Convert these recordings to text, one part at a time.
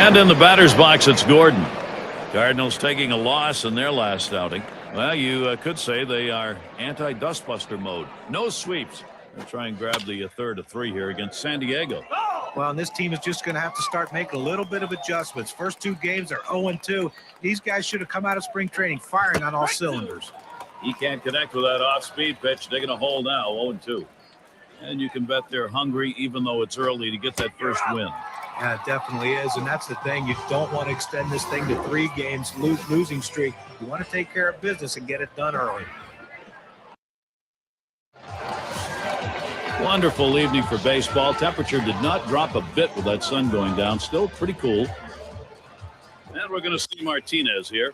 And in the batter's box, it's Gordon. Cardinals taking a loss in their last outing. Well, you could say they are anti-dustbuster mode. No sweeps. They'll try and grab the third of 3 here against San Diego. Well, and this team is just going to have to start making a little bit of adjustments. First 2 games are 0-2. These guys should have come out of spring training firing on all cylinders. He can't connect with that off-speed pitch. Digging a hole now, 0-2. And you can bet they're hungry, even though it's early, to get that first win. Yeah, it definitely is, and that's the thing. You don't want to extend this thing to 3 games, losing streak. You want to take care of business and get it done early. Wonderful evening for baseball. Temperature did not drop a bit with that sun going down. Still pretty cool. And we're going to see Martinez here.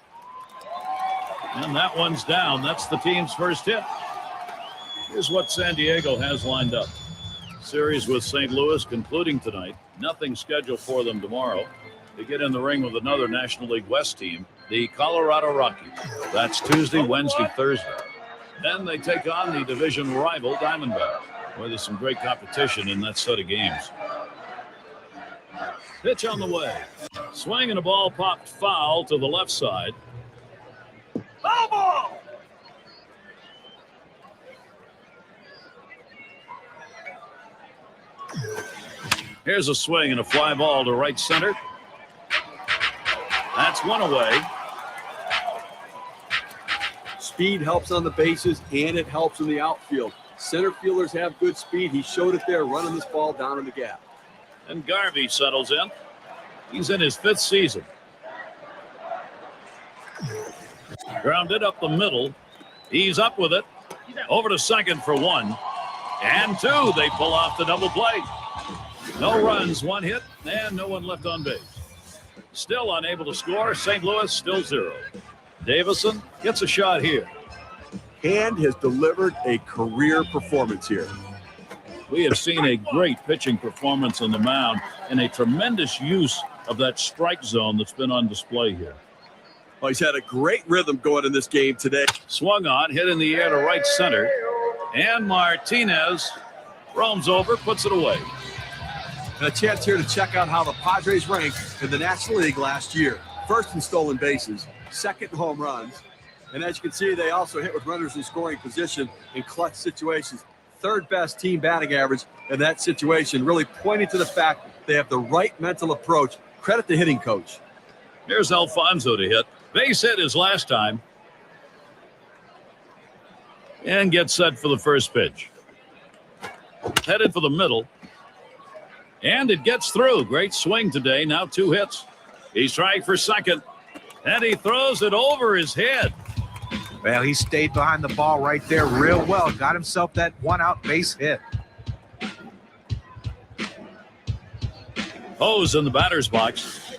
And that one's down. That's the team's first hit. Here's what San Diego has lined up. Series with St. Louis concluding tonight. Nothing scheduled for them tomorrow. They get in the ring with another National League West team, the Colorado Rockies. That's Tuesday, Wednesday, Thursday. Then they take on the division rival Diamondbacks, where there's some great competition in that set of games. Pitch on the way. Swing and a ball popped foul to the left side. Foul ball! Here's a swing and a fly ball to right center. That's one away. Speed helps on the bases, and it helps in the outfield. Center fielders have good speed. He showed it there, running this ball down in the gap. And Garvey settles in. He's in his 5th season. Grounded up the middle. He's up with it. Over to second for 1. And 2. They pull off the double play. No runs, 1 hit, and no one left on base. Still unable to score. St. Louis still 0. Davison gets a shot here. Hand has delivered a career performance here. We have seen a great pitching performance on the mound and a tremendous use of that strike zone that's been on display here. Well, he's had a great rhythm going in this game today. Swung on, hit in the air to right center. And Martinez roams over, puts it away. And a chance here to check out how the Padres ranked in the National League last year. First in stolen bases, second in home runs. And as you can see, they also hit with runners in scoring position in clutch situations. 3rd best team batting average in that situation, really pointing to the fact they have the right mental approach. Credit the hitting coach. Here's Alfonso to hit. Base hit his last time. And gets set for the first pitch. Headed for the middle. And it gets through. Great swing today. Now 2 hits. He's trying for second. And he throws it over his head. Well, he stayed behind the ball right there real well. Got himself that 1-out base hit. Hose in the batter's box.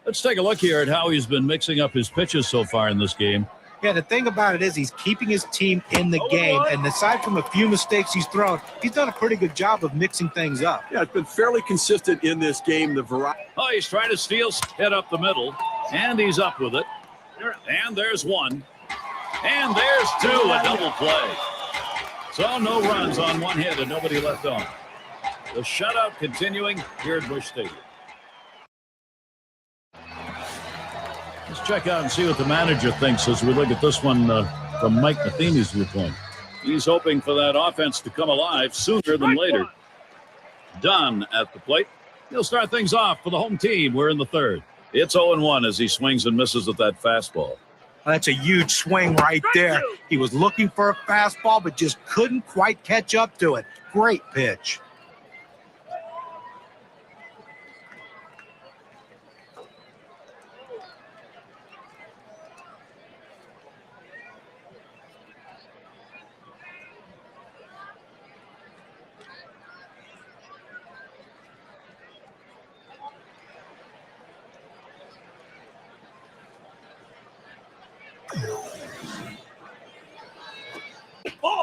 Let's take a look here at how he's been mixing up his pitches so far in this game. Yeah, the thing about it is he's keeping his team in the game. And aside from a few mistakes he's thrown, he's done a pretty good job of mixing things up. Yeah, it's been fairly consistent in this game. The variety. Oh, he's trying to steal, hit up the middle. And he's up with it. And there's 1. And there's 2, a double play. So no runs on 1 hit and nobody left on. The shutout continuing here at Busch Stadium. Let's check out and see what the manager thinks as we look at this one from Mike Matheny's viewpoint. He's hoping for that offense to come alive sooner than later. Dunn at the plate. He'll start things off for the home team. We're in the 3rd. It's 0-1 as he swings and misses with that fastball. That's a huge swing right there. He was looking for a fastball, but just couldn't quite catch up to it. Great pitch.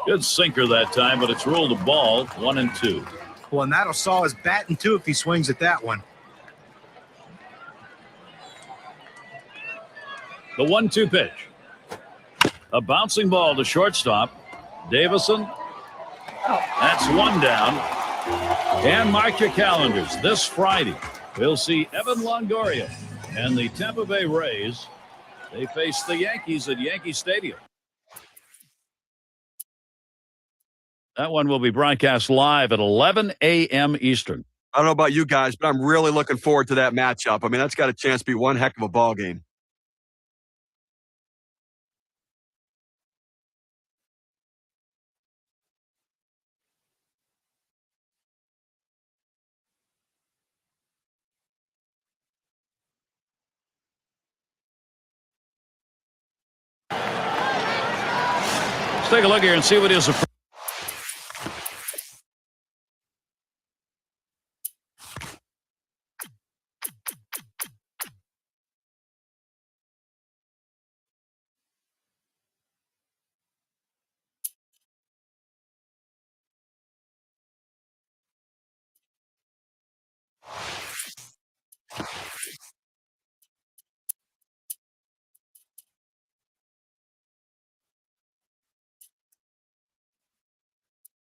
Good sinker that time, but it's ruled a ball, 1-2. Well, and that'll saw his batting too if he swings at that one. The 1-2 pitch. A bouncing ball to shortstop. Davison. That's 1 down. And mark your calendars. This Friday, We'll see Evan Longoria and the Tampa Bay Rays. They face the Yankees at Yankee Stadium. That one will be broadcast live at 11 a.m. Eastern. I don't know about you guys, but I'm really looking forward to that matchup. I mean, that's got a chance to be one heck of a ball game. Let's take a look here and see what is.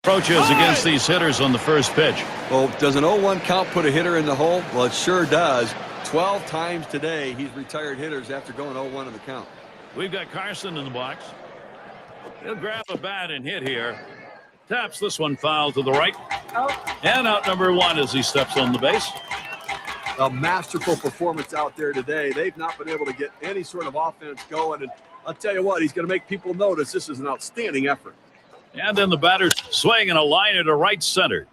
Approaches against these hitters on the first pitch. Well, does an 0-1 count put a hitter in the hole? Well, it sure does. 12 times today he's retired hitters after going 0-1 in the count. We've got Carson in the box. He'll grab a bat and hit here. Taps this one foul to the right. And out number one as he steps on the base. A masterful performance out there today. They've not been able to get any sort of offense going. And I'll tell you what, he's going to make people notice this is an outstanding effort. And then the batter's swinging a liner to right center.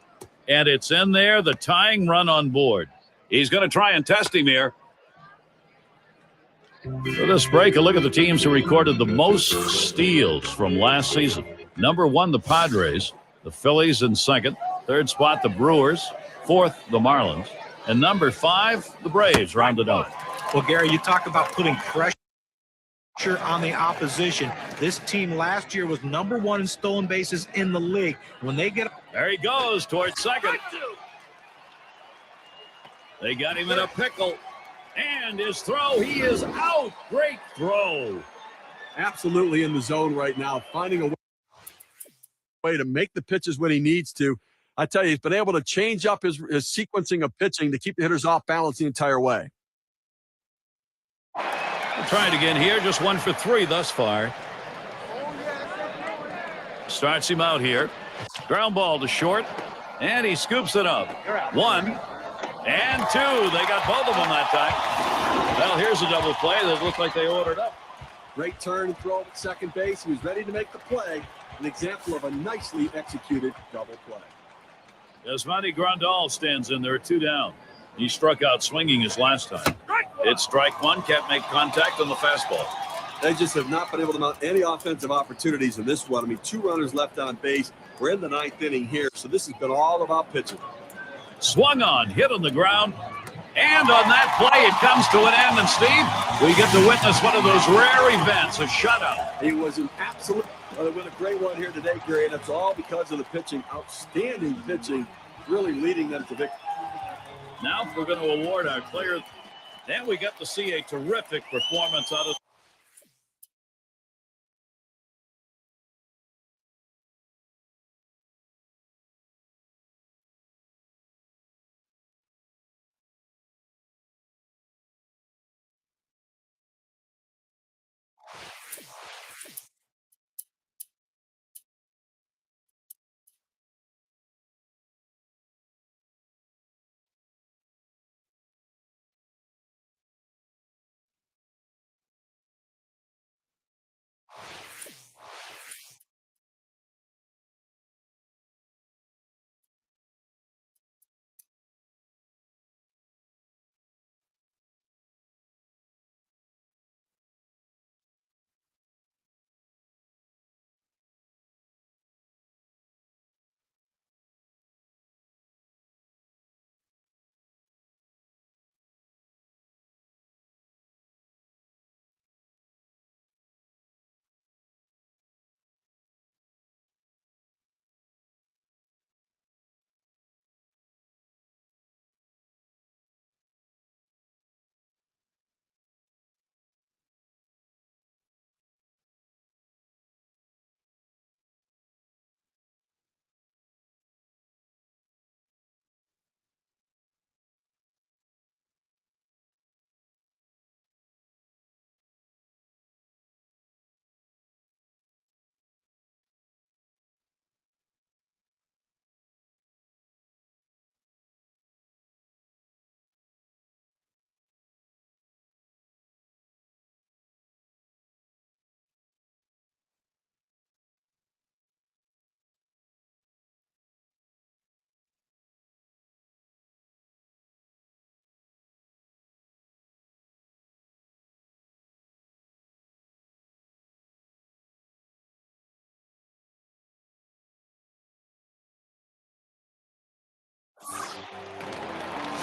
And it's in there, the tying run on board. He's going to try and test him here. For this break, a look at the teams who recorded the most steals from last season. Number one, the Padres. The Phillies in second. Third spot, the Brewers. Fourth, the Marlins. And number five, the Braves rounded out. Well, Gary, you talk about putting pressure on the opposition. This team last year was number one in stolen bases in the league. When they get there, he goes towards second. They got him in a pickle. And his throw, he is out. Great throw. Absolutely in the zone right now, finding a way to make the pitches when he needs to. I tell you, he's been able to change up his sequencing of pitching to keep the hitters off balance the entire way. We'll try it again here. Just 1 for 3 thus far. Starts him out here. Ground ball to short. And he scoops it up. 1 and 2. They got both of them that time. Well, here's a double play that looked like they ordered up. Great turn and throw at second base. He was ready to make the play. An example of a nicely executed double play. Yasmani Grandal stands in there, 2 down. He struck out swinging his last time. It's strike one, can't make contact on the fastball. They just have not been able to mount any offensive opportunities in this one. I mean, 2 runners left on base. We're in the 9th inning here, so this has been all about pitching. Swung on, hit on the ground, and on that play, it comes to an end. And Steve, we get to witness one of those rare events, a shutout. He was an absolute, with a great one here today, Gary, and it's all because of the pitching. Outstanding pitching, really leading them to victory. Now we're going to award our player. And we got to see a terrific performance out of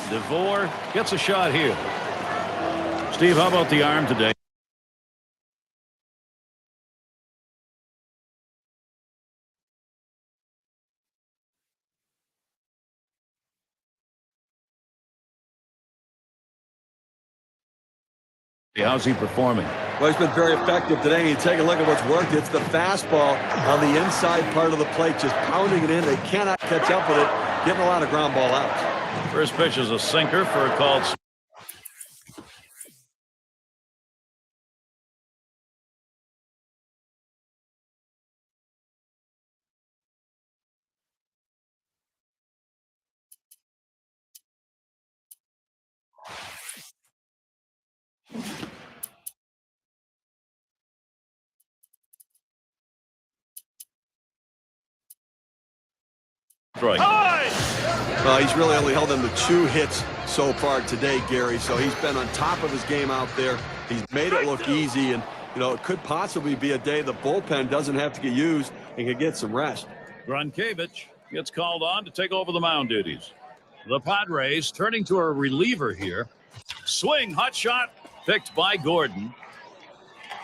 DeVore gets a shot here. Steve, how about the arm today? How's he performing? Well, he's been very effective today. You take a look at what's worked. It's the fastball on the inside part of the plate, just pounding it in. They cannot catch up with it, getting a lot of ground ball outs. First pitch is a sinker for a called strike. Well, he's really only held them to 2 hits so far today, Gary. So he's been on top of his game out there. He's made it look easy, and it could possibly be a day the bullpen doesn't have to get used and can get some rest. Gronkevich gets called on to take over the mound duties. The Padres turning to a reliever here. Swing, hot shot, picked by Gordon.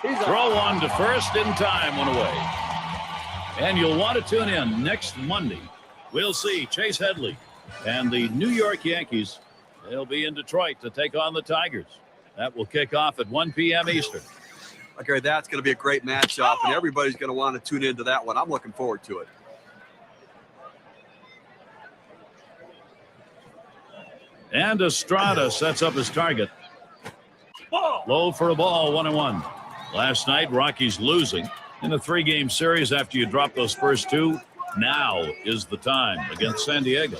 Throw on to first in time, one away. And you'll want to tune in next Monday. We'll see Chase Headley and the New York Yankees. They'll be in Detroit to take on the Tigers. That will kick off at 1 p.m. Eastern. Okay, that's going to be a great matchup, and everybody's going to want to tune into that one. I'm looking forward to it. And Estrada sets up his target. Low for a ball, 1-1. Last night, Rockies losing in a 3-game series after you drop those first 2. Now is the time against San Diego.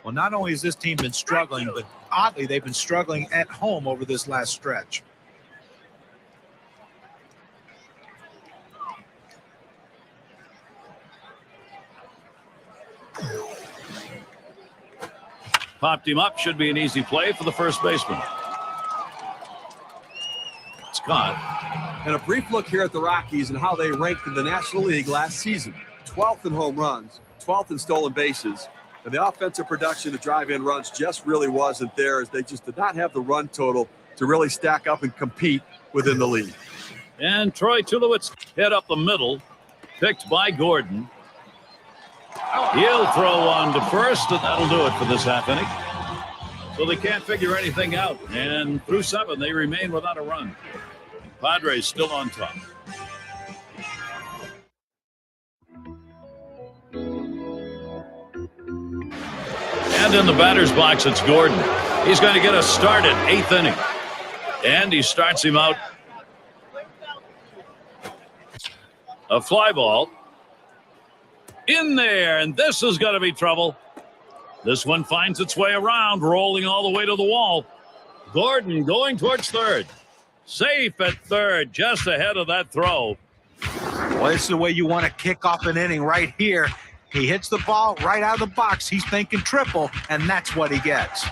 Well, not only has this team been struggling, but oddly, they've been struggling at home over this last stretch. Popped him up. Should be an easy play for the first baseman. Scott. And a brief look here at the Rockies and how they ranked in the National League last season. 12th in home runs, 12th in stolen bases. And the offensive production to drive in runs just really wasn't there, as they just did not have the run total to really stack up and compete within the league. And Troy Tulowitzki hit up the middle, picked by Gordon. He'll throw on to first, and that'll do it for this half inning. So they can't figure anything out. And through 7, they remain without a run. Padres still on top. And in the batter's box, it's Gordon. He's going to get a start at 8th inning. And he starts him out. A fly ball. In there, and this is going to be trouble. This one finds its way around, rolling all the way to the wall. Gordon going towards third. Safe at third, just ahead of that throw. Well, this is the way you want to kick off an inning right here. He hits the ball right out of the box. He's thinking triple, and that's what he gets.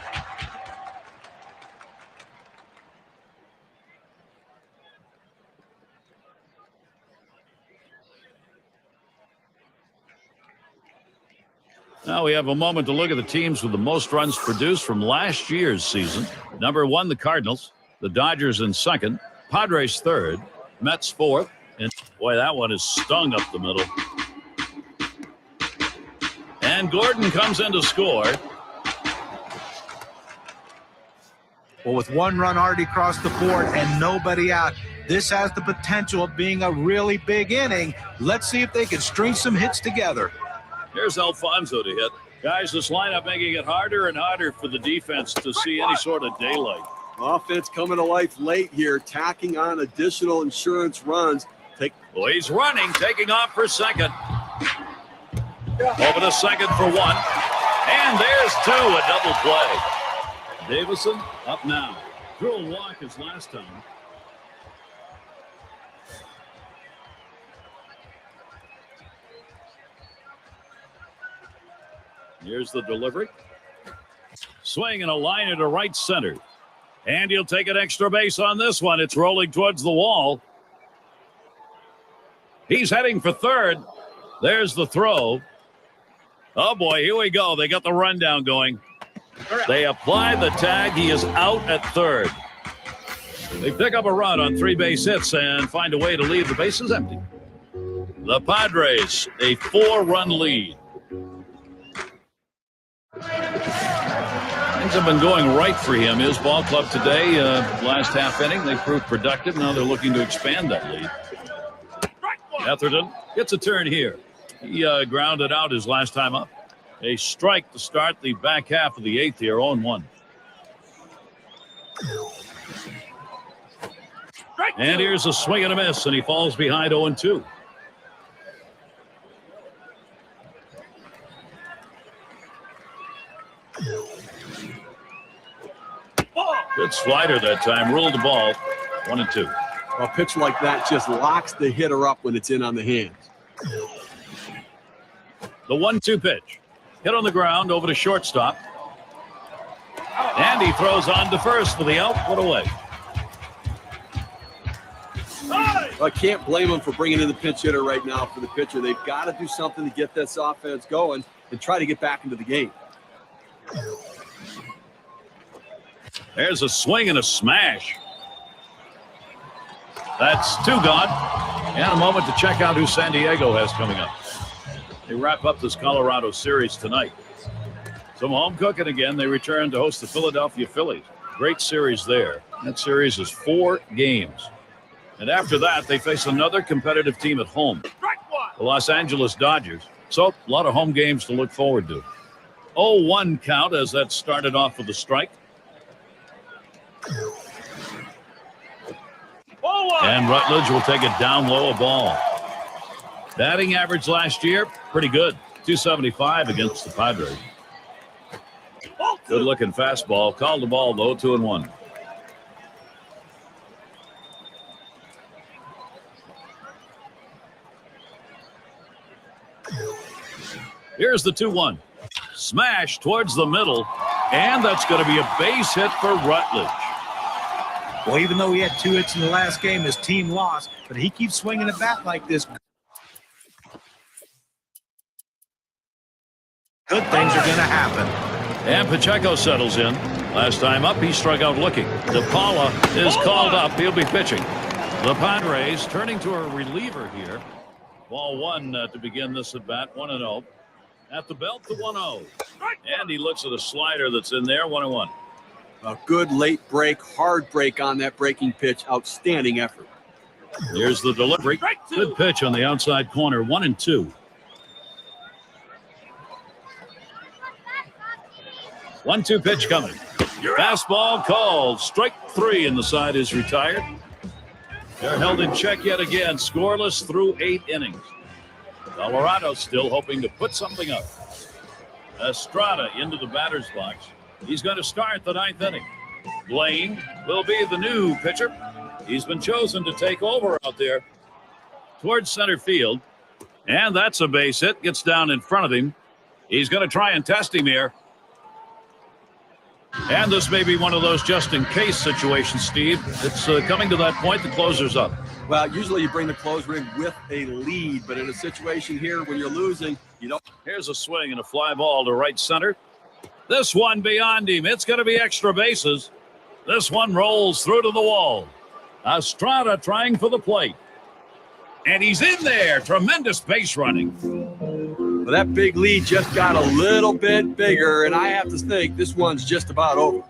Now we have a moment to look at the teams with the most runs produced from last year's season. Number 1, the Cardinals. The Dodgers in 2nd. Padres 3rd. Mets 4th. And boy, that one is stung up the middle. And Gordon comes in to score. Well, with 1 run already across the board and nobody out, this has the potential of being a really big inning. Let's see if they can string some hits together. Here's Alfonso to hit. Guys, this lineup making it harder and harder for the defense to see any sort of daylight. Offense coming to life late here, tacking on additional insurance runs. Well, he's running, taking off for second. Over to second for 1. And there's 2, a double play. Davison up now. Drew a walk his last time. Here's the delivery. Swing and a liner to right center. And he'll take an extra base on this one. It's rolling towards the wall. He's heading for third. There's the throw. Oh, boy, here we go. They got the rundown going. They apply the tag. He is out at third. They pick up a run on 3 base hits and find a way to leave the bases empty. The Padres, a 4-run lead. Things have been going right for him. His ball club today, last half inning, they proved productive. Now they're looking to expand that lead. Etherton gets a turn here. He grounded out his last time up. A strike to start the back half of the 8th here, 0-1. And here's a swing and a miss, and he falls behind 0-2. Good slider that time. Ruled the ball. 1-2. A pitch like that just locks the hitter up when it's in on the hands. The 1-2 pitch. Hit on the ground over to shortstop. And he throws on to first for the out. Put away. I can't blame him for bringing in the pinch hitter right now for the pitcher. They've got to do something to get this offense going and try to get back into the game. There's a swing and a smash. That's 2 gone. And a moment to check out who San Diego has coming up. They wrap up this Colorado series tonight. Some home cooking again. They return to host the Philadelphia Phillies. Great series there. That series is 4 games. And after that, they face another competitive team at home, the Los Angeles Dodgers. So a lot of home games to look forward to. 0-1 count as that started off with a strike. And Rutledge will take it down low, a ball. Batting average last year, pretty good. 275 against the Padres. Good looking fastball. Called the ball though, 2-1. Here's the 2-1. Smash towards the middle. And that's going to be a base hit for Rutledge. Well, even though he had 2 hits in the last game, his team lost, but he keeps swinging the bat like this. Good things are going to happen. And Pacheco settles in. Last time up, he struck out looking. DePaula is called up. He'll be pitching. The Padres turning to a reliever here. Ball 1 to begin this at bat, 1-0. At the belt, the 1-0. And he looks at a slider that's in there, 1-1. A good late break, hard break on that breaking pitch. Outstanding effort. Here's the delivery. Good pitch on the outside corner, 1-2. 1-2 pitch coming. Fastball called. Strike 3, and the side is retired. They're held in check yet again. Scoreless through 8 innings. Colorado still hoping to put something up. Estrada into the batter's box. He's going to start the 9th inning. Blaine will be the new pitcher. He's been chosen to take over out there towards center field. And that's a base hit. Gets down in front of him. He's going to try and test him here. And this may be one of those just-in-case situations, Steve. It's coming to that point. The closer's up. Well, usually you bring the closer in with a lead, but in a situation here when you're losing, you don't. Here's a swing and a fly ball to right center. This one beyond him. It's going to be extra bases. This one rolls through to the wall. Estrada trying for the plate. And he's in there. Tremendous base running. Well, that big lead just got a little bit bigger, and I have to think this one's just about over.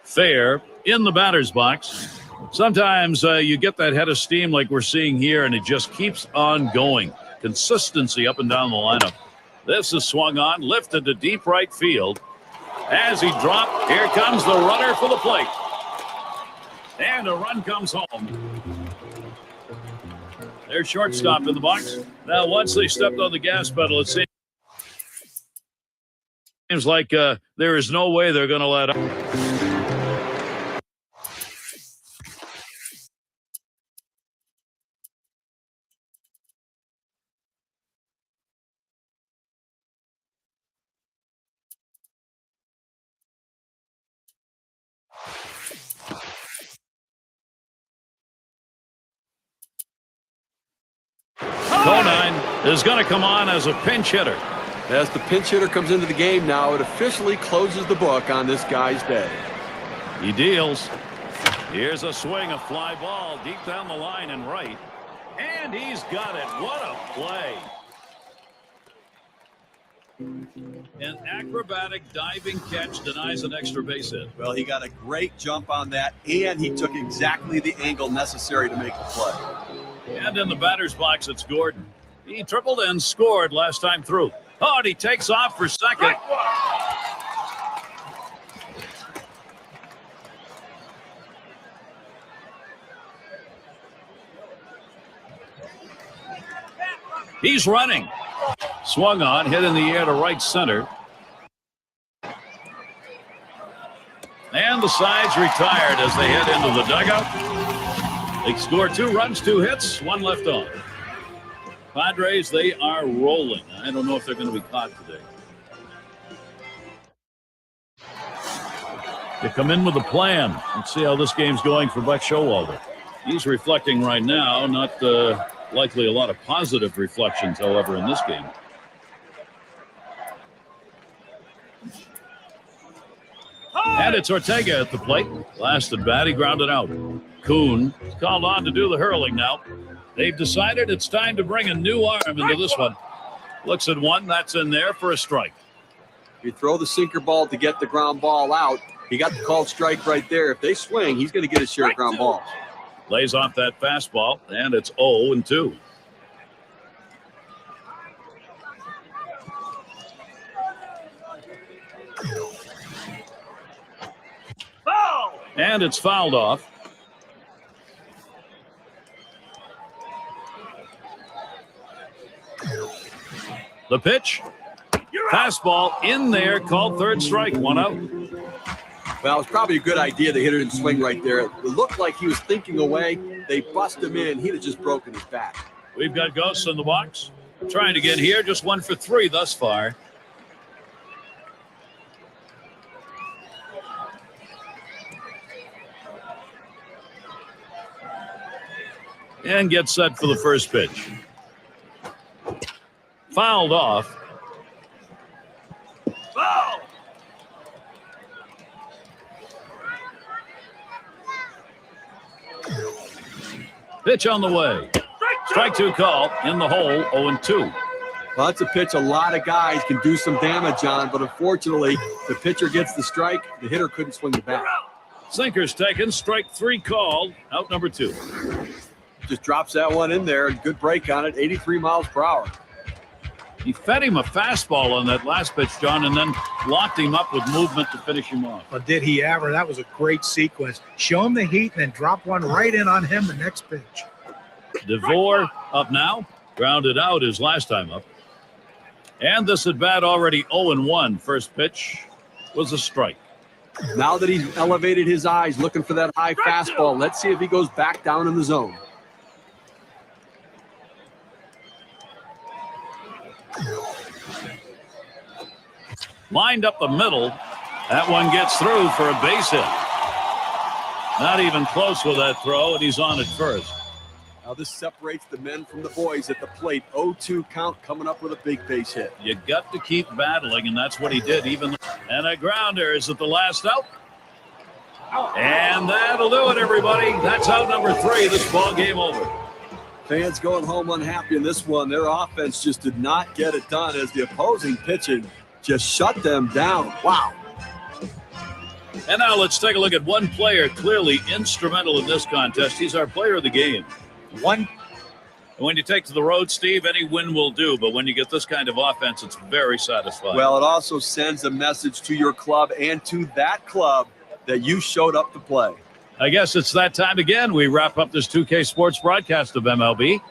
Fair in the batter's box. Sometimes you get that head of steam like we're seeing here, and it just keeps on going. Consistency up and down the lineup. This is swung on, lifted to deep right field. As he dropped, here comes the runner for the plate. And a run comes home. There's shortstop in the box. Now, once they stepped on the gas pedal, it seems like there is no way they're going to let up. Conine is going to come on as a pinch hitter. As the pinch hitter comes into the game now, it officially closes the book on this guy's day. He deals. Here's a swing, a fly ball deep down the line and right. And he's got it. What a play. An acrobatic diving catch denies an extra base hit. Well, he got a great jump on that, and he took exactly the angle necessary to make the play. And in the batter's box, it's Gordon. He tripled and scored last time through. Oh, and he takes off for second. He's running. Swung on, hit in the air to right center. And the side's retired as they head into the dugout. They score 2 runs, 2 hits, 1 left on. Padres, they are rolling. I don't know if they're going to be caught today. They come in with a plan. Let's see how this game's going for Buck Showalter. He's reflecting right now, not likely a lot of positive reflections, however, in this game. And it's Ortega at the plate. Last at bat, he grounded out. Kuhn is called on to do the hurling now. They've decided it's time to bring a new arm into this one. Looks at one. That's in there for a strike. You throw the sinker ball to get the ground ball out. He got the called strike right there. If they swing, he's going to get his share of ground balls. Lays off that fastball, and it's 0-2. And it's fouled off. The pitch. Fastball in there, called third strike, 1 out. Well, it's probably a good idea the hitter didn't swing right there. It looked like he was thinking away. They bust him in. He'd have just broken his back. We've got ghosts in the box. Trying to get here, just 1 for 3 thus far. And gets set for the first pitch. Fouled off. Foul! Pitch on the way. Strike 2 call in the hole, 0-2. Well, that's a pitch a lot of guys can do some damage on, but unfortunately, the pitcher gets the strike. The hitter couldn't swing the bat. Sinker's taken, strike 3 called, out number 2. Just drops that one in there. Good break on it, 83 miles per hour. He fed him a fastball on that last pitch, John, and then locked him up with movement to finish him off. But did he ever? That was a great sequence. Show him the heat and then drop one right in on him the next pitch. DeVore up now. Grounded out his last time up. And this at bat already 0-1. First pitch was a strike. Now that he's elevated his eyes looking for that high fastball, let's see if he goes back down in the zone. Lined up the middle. That one gets through for a base hit. Not even close with that throw, and he's on at first. Now this separates the men from the boys at the plate. 0-2 count, coming up with a big base hit. You got to keep battling, and that's what he did. And a grounder is at the last out. And that'll do it, everybody. That's out number 3. This ball game over. Fans going home unhappy in this one. Their offense just did not get it done as the opposing pitching just shut them down. Wow. And now let's take a look at one player clearly instrumental in this contest. He's our player of the game. When you take to the road, Steve, any win will do. But when you get this kind of offense, it's very satisfying. Well, it also sends a message to your club and to that club that you showed up to play. I guess it's that time again. We wrap up this 2K Sports broadcast of MLB.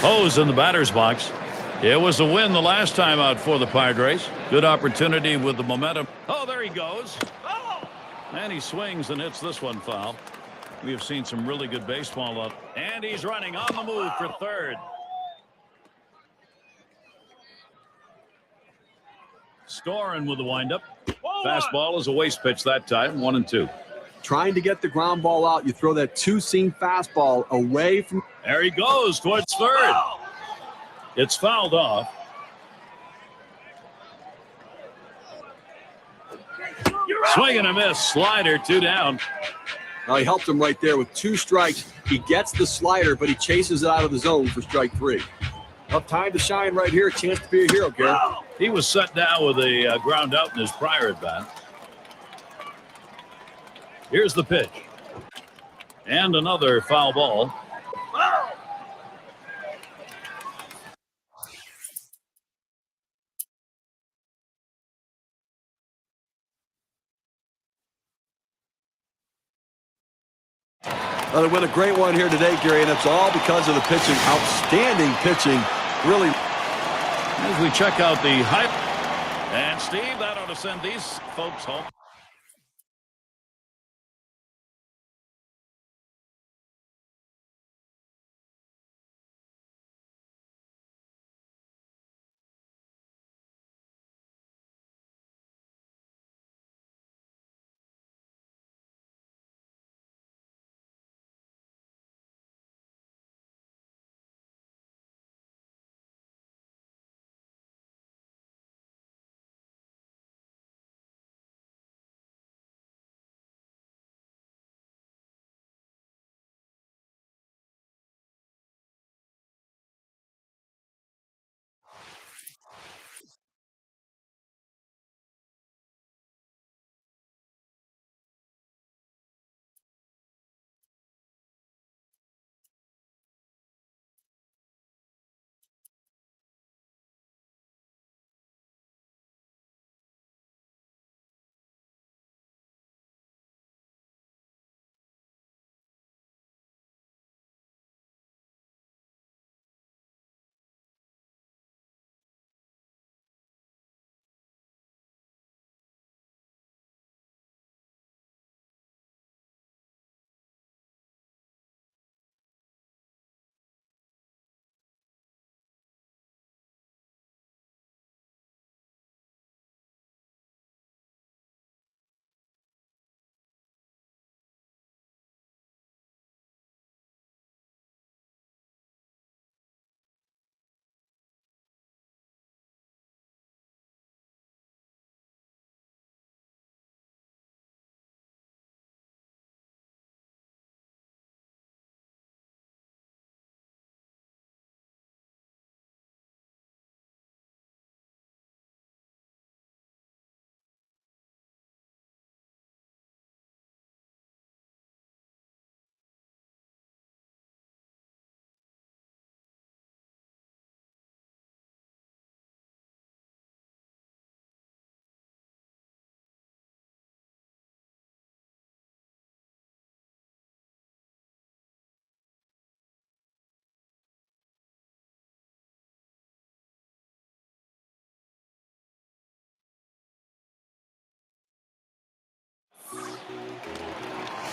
Hose in the batter's box. It was a win the last time out for the Padres. Good opportunity with the momentum. Oh, there he goes. Oh! And he swings and hits this one foul. We have seen some really good baseball up. And he's running on the move for third. Scoring with the windup. Fastball is a waste pitch that time. 1-2. Trying to get the ground ball out. You throw that two-seam fastball away from. There he goes towards third. It's fouled off. Swing and a miss. Slider, 2 down. Well, he helped him right there with 2 strikes. He gets the slider, but he chases it out of the zone for strike 3. Up time to shine right here. A chance to be a hero, Gary. He was set down with a ground out in his prior at bat. Here's the pitch. And another foul ball. Well, they win a great one here today, Gary, and it's all because of the pitching. Outstanding pitching. Really. As we check out the hype. And Steve, that ought to send these folks home.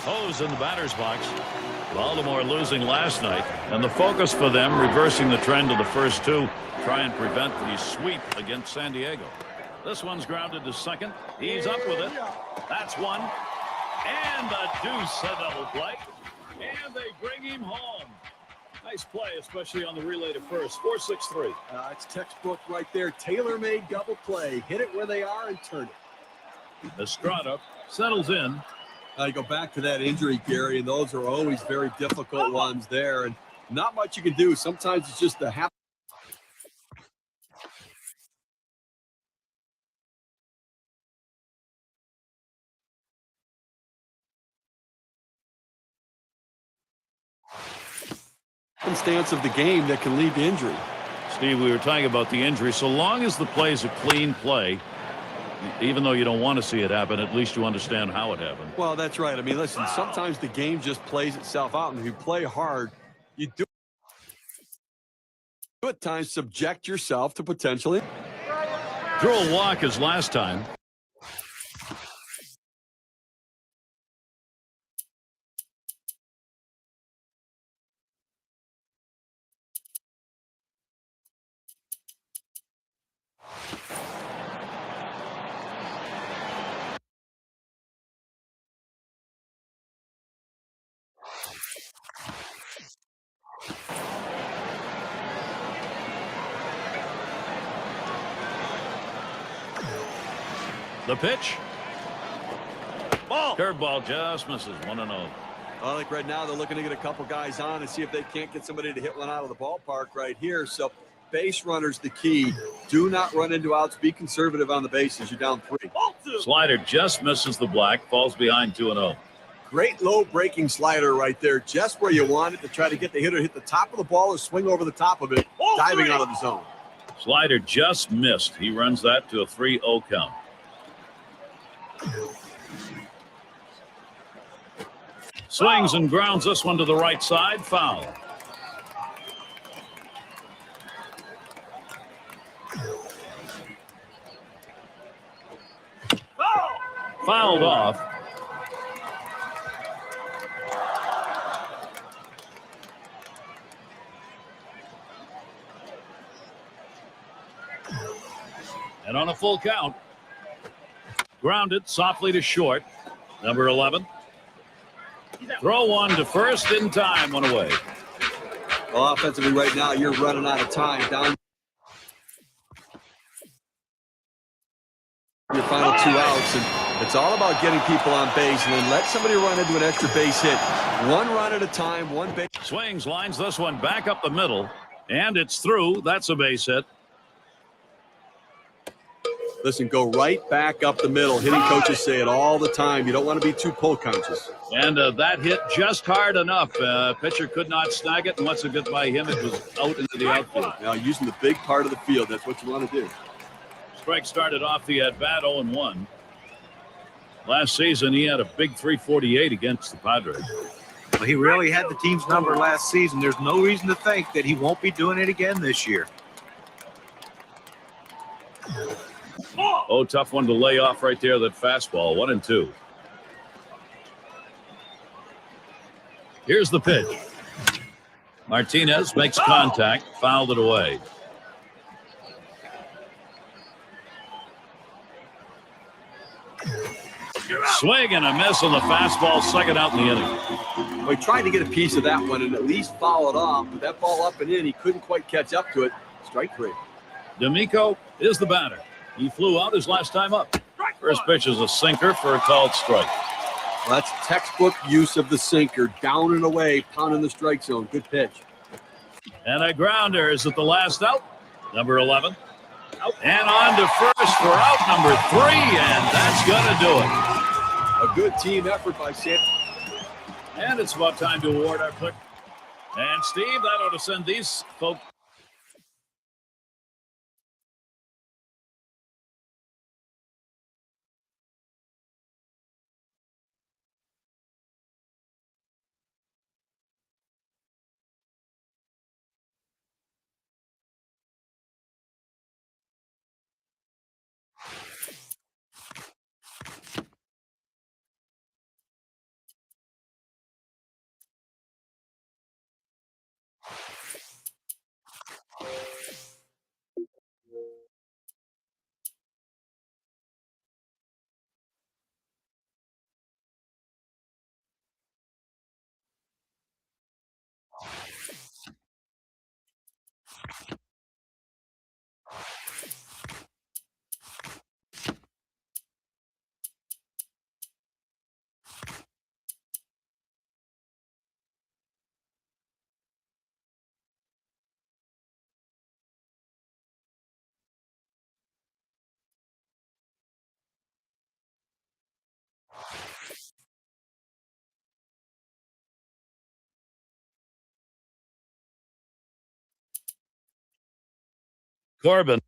O's in the batter's box. Baltimore losing last night, and the focus for them reversing the trend of the first two. Try and prevent the sweep against San Diego. This one's grounded to second. He's up with it. That's one. And a deuce, a double play. And they bring him home. Nice play, especially on the relay to first. 4-6-3. It's textbook right there. Tailor-made double play. Hit it where they are and turn it. Estrada settles in. You go back to that injury, Gary, and those are always very difficult ones there. And not much you can do. Sometimes it's just the happenstance of the game that can lead to injury. Steve, we were talking about the injury. So long as the play is a clean play, even though you don't want to see it happen, at least you understand how it happened. Well, that's right. I mean, listen, sometimes the game just plays itself out, and if you play hard, you do at times subject yourself to potentially. Drew a walk as last time. The pitch. Ball. Curveball just misses. 1-0. I think right now they're looking to get a couple guys on and see if they can't get somebody to hit one out of the ballpark right here. So base runner's the key. Do not run into outs. Be conservative on the bases. You're down 3. Slider just misses the black. Falls behind 2-0. Great low breaking slider right there. Just where you want it to try to get the hitter hit the top of the ball or swing over the top of it. Diving out of the zone. Slider just missed. He runs that to a 3-0 count. Swings and grounds this one to the right side. Foul. Fouled off. And on a full count. Grounded softly to short. Number 11. Throw one to first in time. One away. Well, offensively right now, you're running out of time. Down your final 2 outs, and it's all about getting people on base and then let somebody run into an extra base hit. 1 run at a time, 1 base. Swings, lines this one back up the middle, and it's through. That's a base hit. Listen, go right back up the middle. Hitting coaches say it all the time. You don't want to be too pull conscious. And that hit just hard enough. Pitcher could not snag it, and once it got by him, it was out into the outfield. Now, using the big part of the field, that's what you want to do. Strike started off the at-bat 0-1. Last season, he had a big 348 against the Padres. Well, he really had the team's number last season. There's no reason to think that he won't be doing it again this year. Oh, tough one to lay off right there, that fastball. 1-2. Here's the pitch. Martinez makes contact, fouled it away. Swing and a miss on the fastball, second out in the inning. Well, he tried to get a piece of that one and at least foul it off, but that ball up and in, he couldn't quite catch up to it. Strike 3. D'Amico is the batter. He flew out his last time up. First pitch is a sinker for a called strike. Well, that's textbook use of the sinker. Down and away, pounding the strike zone. Good pitch. And a grounder is at the last out. Number 11. And on to first for out number 3, and that's going to do it. A good team effort by San. And it's about time to award our pick. And Steve, that ought to send these folks Corbin.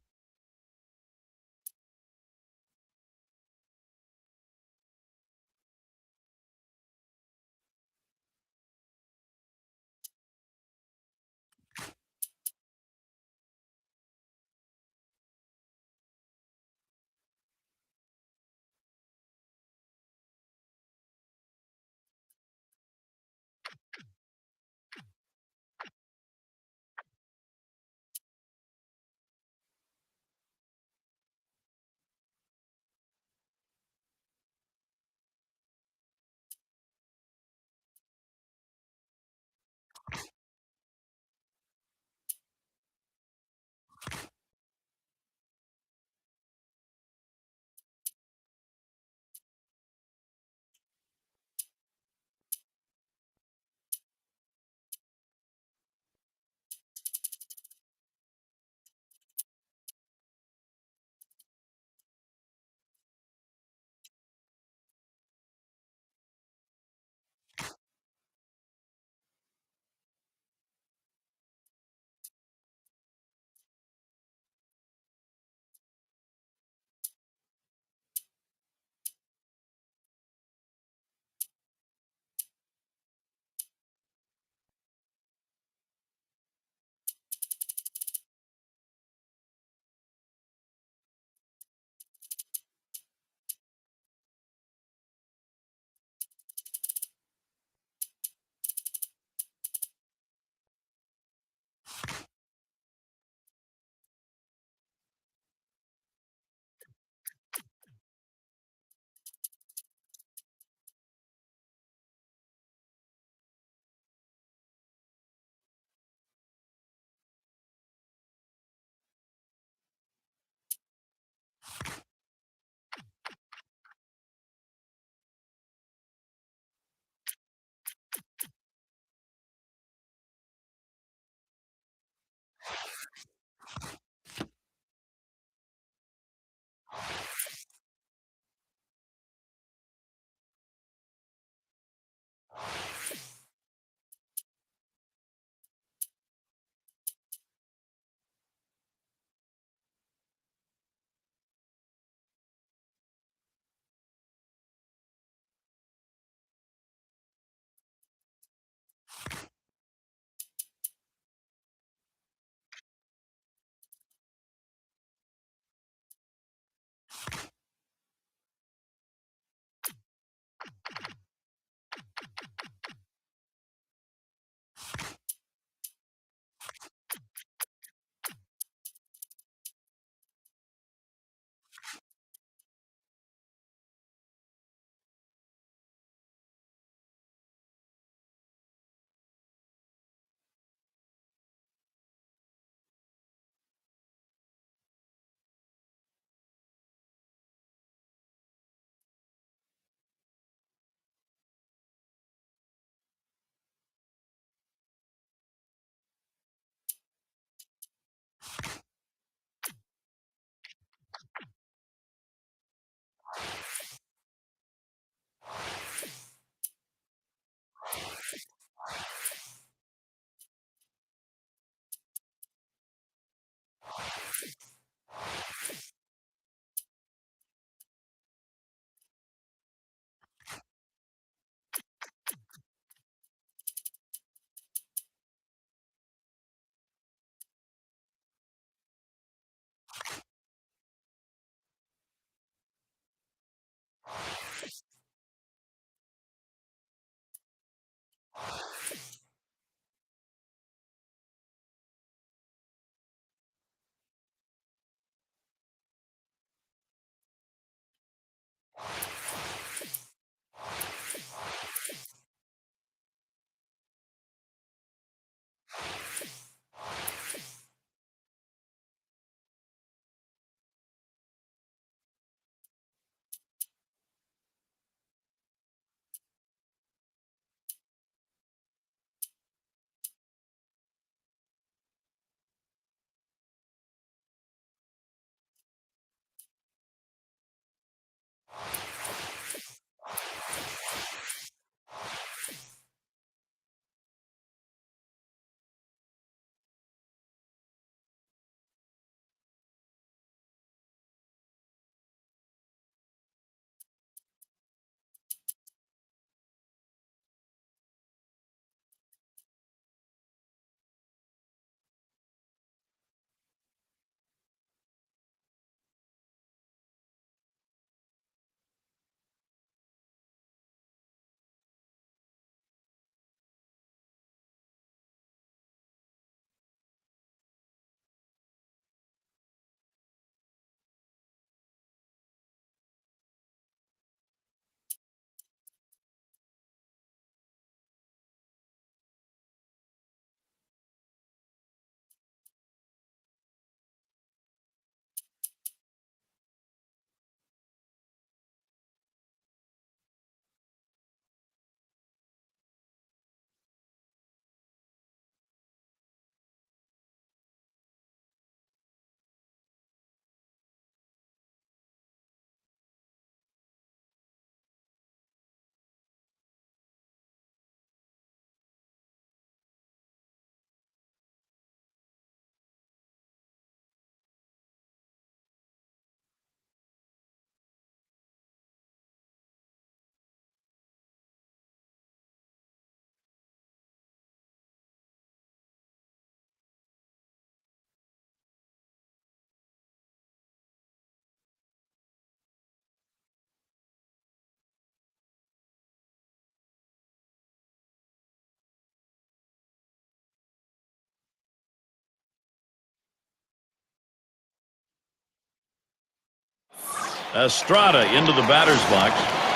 Estrada into the batter's box.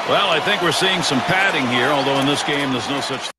Well, I think we're seeing some padding here, although in this game there's no such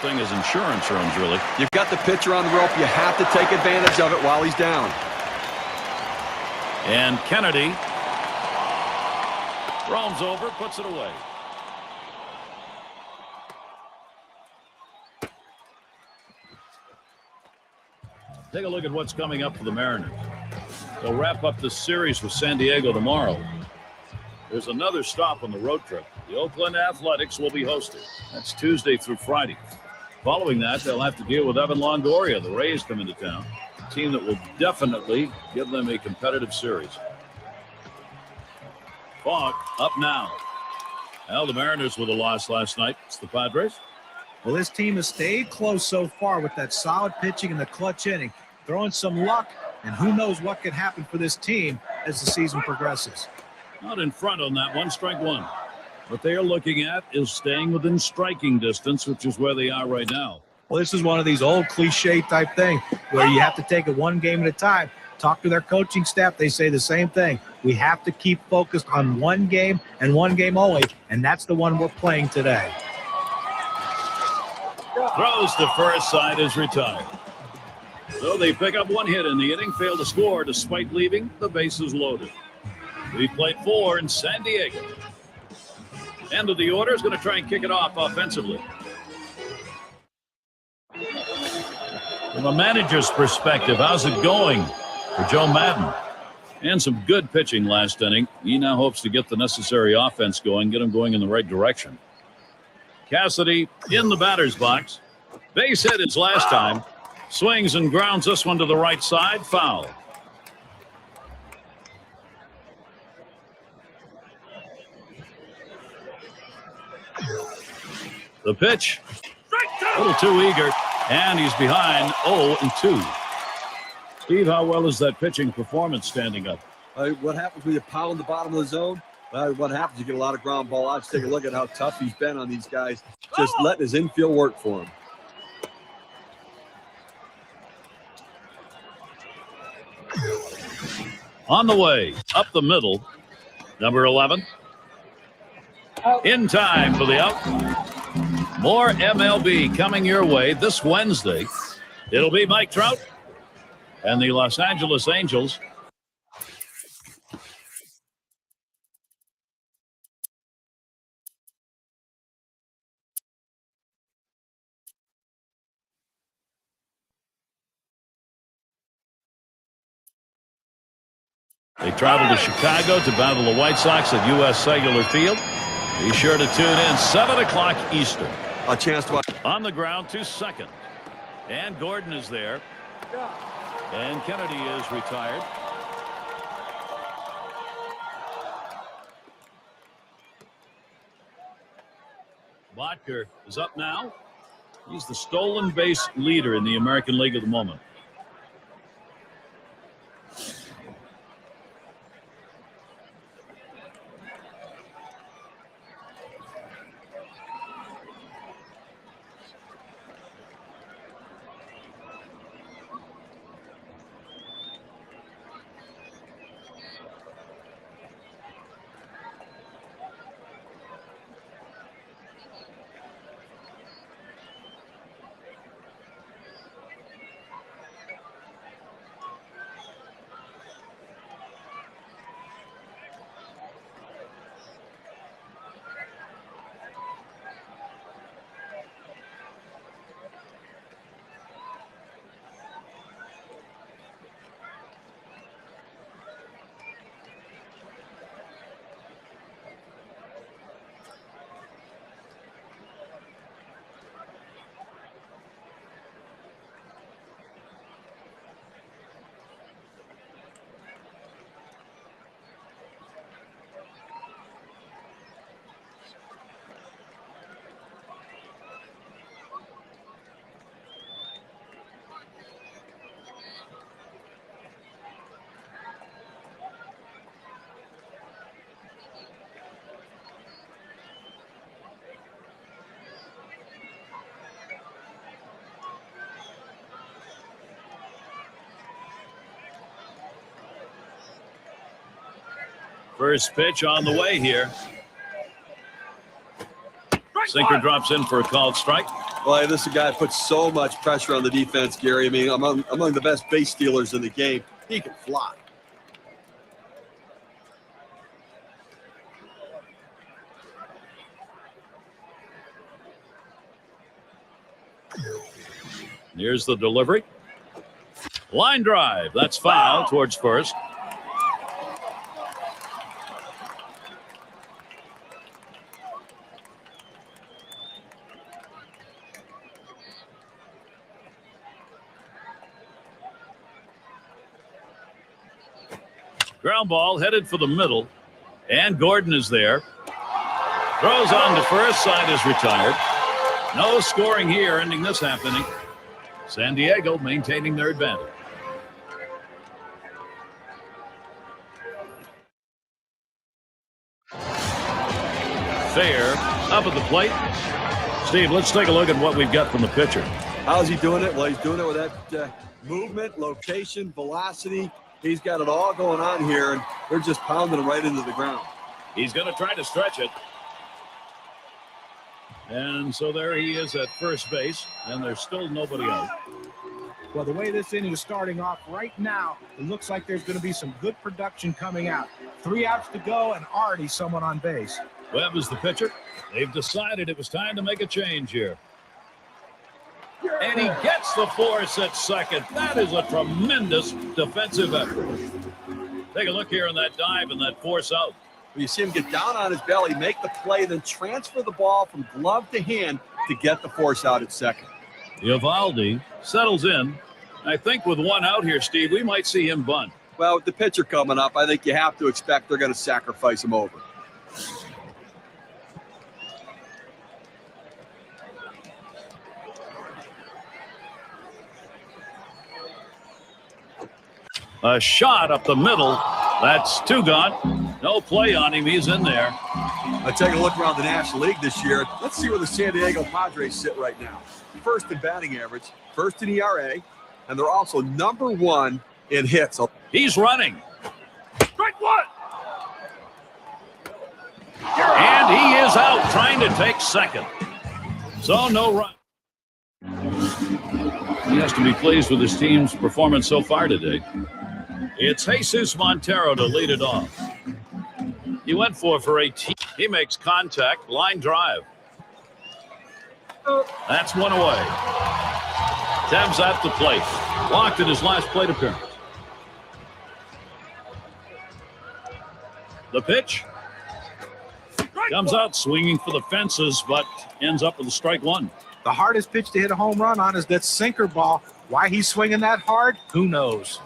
thing as insurance runs, really. You've got the pitcher on the rope. You have to take advantage of it while he's down. And Kennedy roams over, puts it away. Take a look at what's coming up for the Mariners. They'll wrap up this series with San Diego tomorrow. There's another stop on the road trip. The Oakland Athletics will be hosted. That's Tuesday through Friday. Following that, they'll have to deal with Evan Longoria. The Rays come into town. A team that will definitely give them a competitive series. Falk up now. Well, the Mariners with a loss last night. It's the Padres. Well, this team has stayed close so far with that solid pitching in the clutch inning, throwing some luck, and who knows what could happen for this team as the season progresses. Not in front on that one, strike one. What they are looking at is staying within striking distance, which is where they are right now. Well, this is one of these old cliche type thing where you have to take it one game at a time. Talk to their coaching staff. They say the same thing. We have to keep focused on one game and one game only, and that's the one we're playing today. Throws to first, side is retired. So they pick up one hit in the inning, fail to score despite leaving the bases loaded. We played 4 in San Diego. End of the order is going to try and kick it off offensively. From a manager's perspective, how's it going for Joe Madden? And some good pitching last inning. He now hopes to get the necessary offense going, get him going in the right direction. Cassidy in the batter's box. Base hit his last time. Swings and grounds this one to the right side. Foul. The pitch. A little too eager. And he's behind 0-2. Steve, how well is that pitching performance standing up? What happens when you pound the bottom of the zone? What happens? You get a lot of ground ball outs. Take a look at how tough he's been on these guys. Just letting his infield work for him. On the way, up the middle, number 11. In time for the out. More MLB coming your way this Wednesday. It'll be Mike Trout and the Los Angeles Angels. They travel to Chicago to battle the White Sox at U.S. Cellular Field. Be sure to tune in 7 o'clock Eastern. A chance to watch. On the ground to second. And Gordon is there. And Kennedy is retired. Botker is up now. He's the stolen base leader in the American League at the moment. First pitch on the way here. Sinker drops in for a called strike. Well, this is a guy that puts so much pressure on the defense, Gary. I mean, among the best base stealers in the game. He can fly. Here's the delivery. Line drive. That's foul towards first. Ground ball headed for the middle, and Gordon is there. Throws on to first, side is retired. No scoring here, ending this half inning. San Diego maintaining their advantage. Fair up at the plate. Steve, let's take a look at what we've got from the pitcher. How's he doing it? Well, he's doing it with that movement, location, velocity. He's got it all going on here, and they're just pounding him right into the ground. He's going to try to stretch it. And so there he is at first base, and there's still nobody out. Well, the way this inning is starting off right now, it looks like there's going to be some good production coming out. 3 outs to go and already someone on base. Webb is the pitcher. They've decided it was time to make a change here. And he gets the force at second. That is a tremendous defensive effort. Take a look here on that dive and that force out. You see him get down on his belly, make the play, then transfer the ball from glove to hand to get the force out at second. Eovaldi settles in. I think with 1 out here, Steve, we might see him bunt. Well, with the pitcher coming up, I think you have to expect they're going to sacrifice him over. A shot up the middle. That's 2 gone. No play on him. He's in there. I take a look around the National League this year. Let's see where the San Diego Padres sit right now. First in batting average, first in ERA, and they're also number 1 in hits. He's running. Strike 1. And he is out trying to take second. So no run. He has to be pleased with his team's performance so far today. It's Jesus Montero to lead it off. He went for 18. He makes contact. Line drive. That's 1 away. Tev's at the plate. Walked in his last plate appearance. The pitch. Comes out swinging for the fences, but ends up with a strike 1. The hardest pitch to hit a home run on is that sinker ball. Why he's swinging that hard, who knows?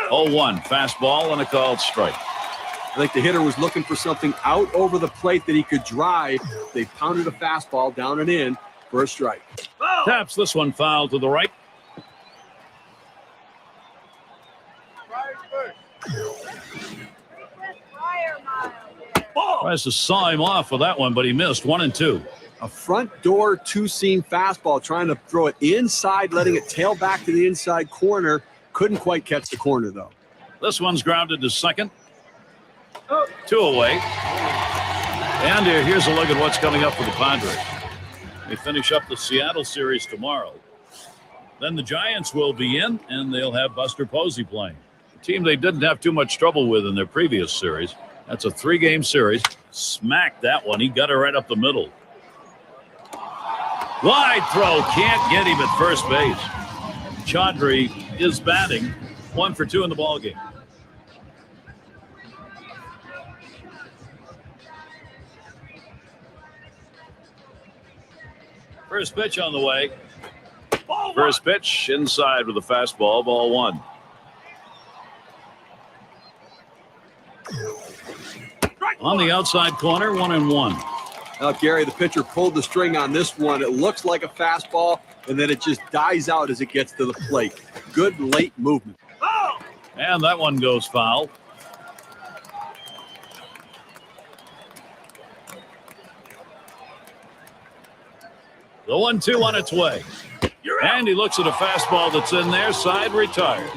0-1 fastball and a called strike. I think the hitter was looking for something out over the plate that he could drive. They pounded a fastball down and in for a strike. Taps this one foul to the right. Tries to saw him off with that one, but he missed. 1-2. A front door two-seam fastball, trying to throw it inside, letting it tail back to the inside corner. Couldn't quite catch the corner, though. This one's grounded to second. 2 away. And here's a look at what's coming up for the Padres. They finish up the Seattle series tomorrow. Then the Giants will be in, and they'll have Buster Posey playing. A team they didn't have too much trouble with in their previous series. That's a 3-game series. Smacked that one. He got it right up the middle. Wide throw. Can't get him at first base. Chaudhry is batting. 1 for 2 in the ballgame. First pitch on the way. First pitch inside with a fastball. Ball 1. On the outside corner, 1-1. Now, Gary, the pitcher pulled the string on this one. It looks like a fastball, and then it just dies out as it gets to the plate. Good late movement. And that one goes foul. The 1-2 on its way. And he looks at a fastball that's in there. Side retired.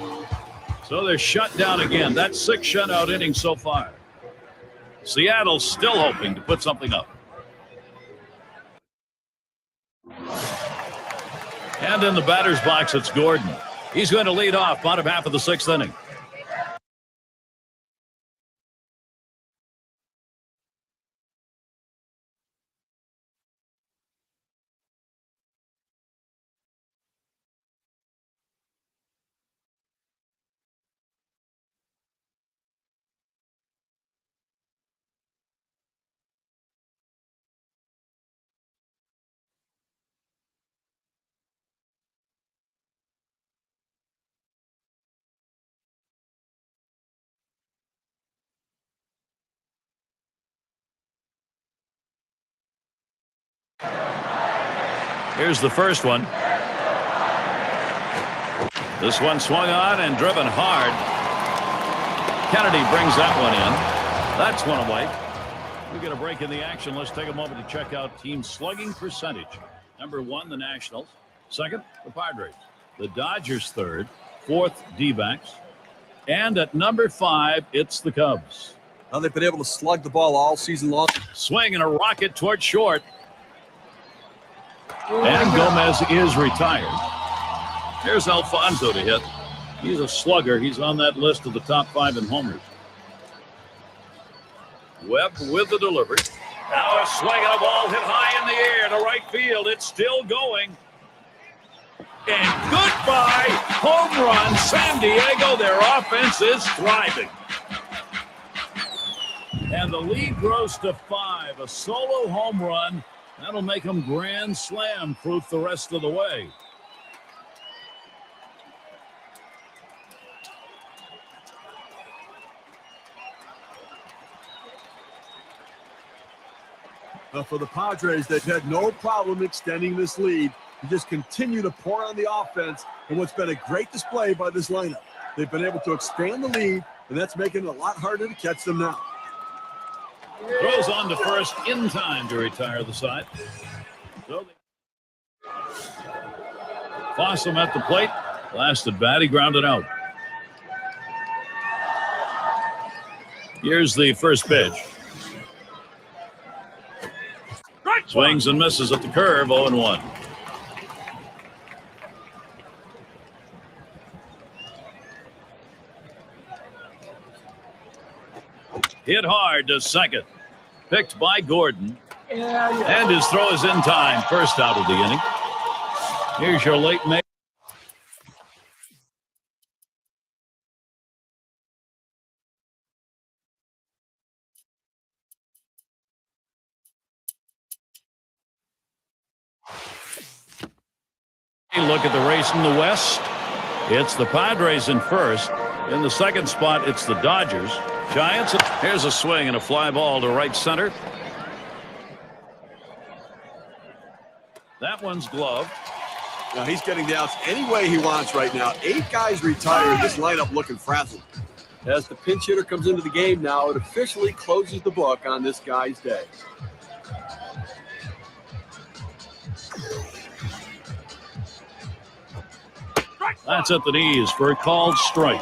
So they're shut down again. That's 6 shutout innings so far. Seattle's still hoping to put something up. And in the batter's box, it's Gordon. He's going to lead off bottom half of the 6th inning. Here's the first one. This one swung on and driven hard. Kennedy brings that one in. That's one away. We get a break in the action. Let's take a moment to check out team slugging percentage. Number 1, the Nationals. 2nd, the Padres. The Dodgers 3rd. 4th, D-backs. And at number 5, it's the Cubs. Now they've been able to slug the ball all season long. Swing and a rocket toward short. And Gomez is retired. Here's Alfonso to hit. He's a slugger. He's on that list of the top 5 in homers. Webb with the delivery. Now a swing and a ball hit high in the air to right field. It's still going. And goodbye, home run, San Diego. Their offense is thriving. And the lead grows to 5. A solo home run. That'll make them grand slam proof the rest of the way. For the Padres, they've had no problem extending this lead. You just continue to pour on the offense, and what's been a great display by this lineup. They've been able to expand the lead, and that's making it a lot harder to catch them now. Throws on to first in time to retire the side. So Fossum at the plate. Last at bat, he grounded out. Here's the first pitch. Swings and misses at the curve, 0-1. Hit hard to second. Picked by Gordon. And his throw is in time. First out of the inning. Here's your late May. Look at the race in the West. It's the Padres in first. In the second spot, it's the Dodgers. Giants. Here's a swing and a fly ball to right center. That one's gloved. Now he's getting the outs any way he wants right now. 8 guys retired. This lineup looking frazzled. As the pinch hitter comes into the game now, it officially closes the book on this guy's day. That's at the knees for a called strike.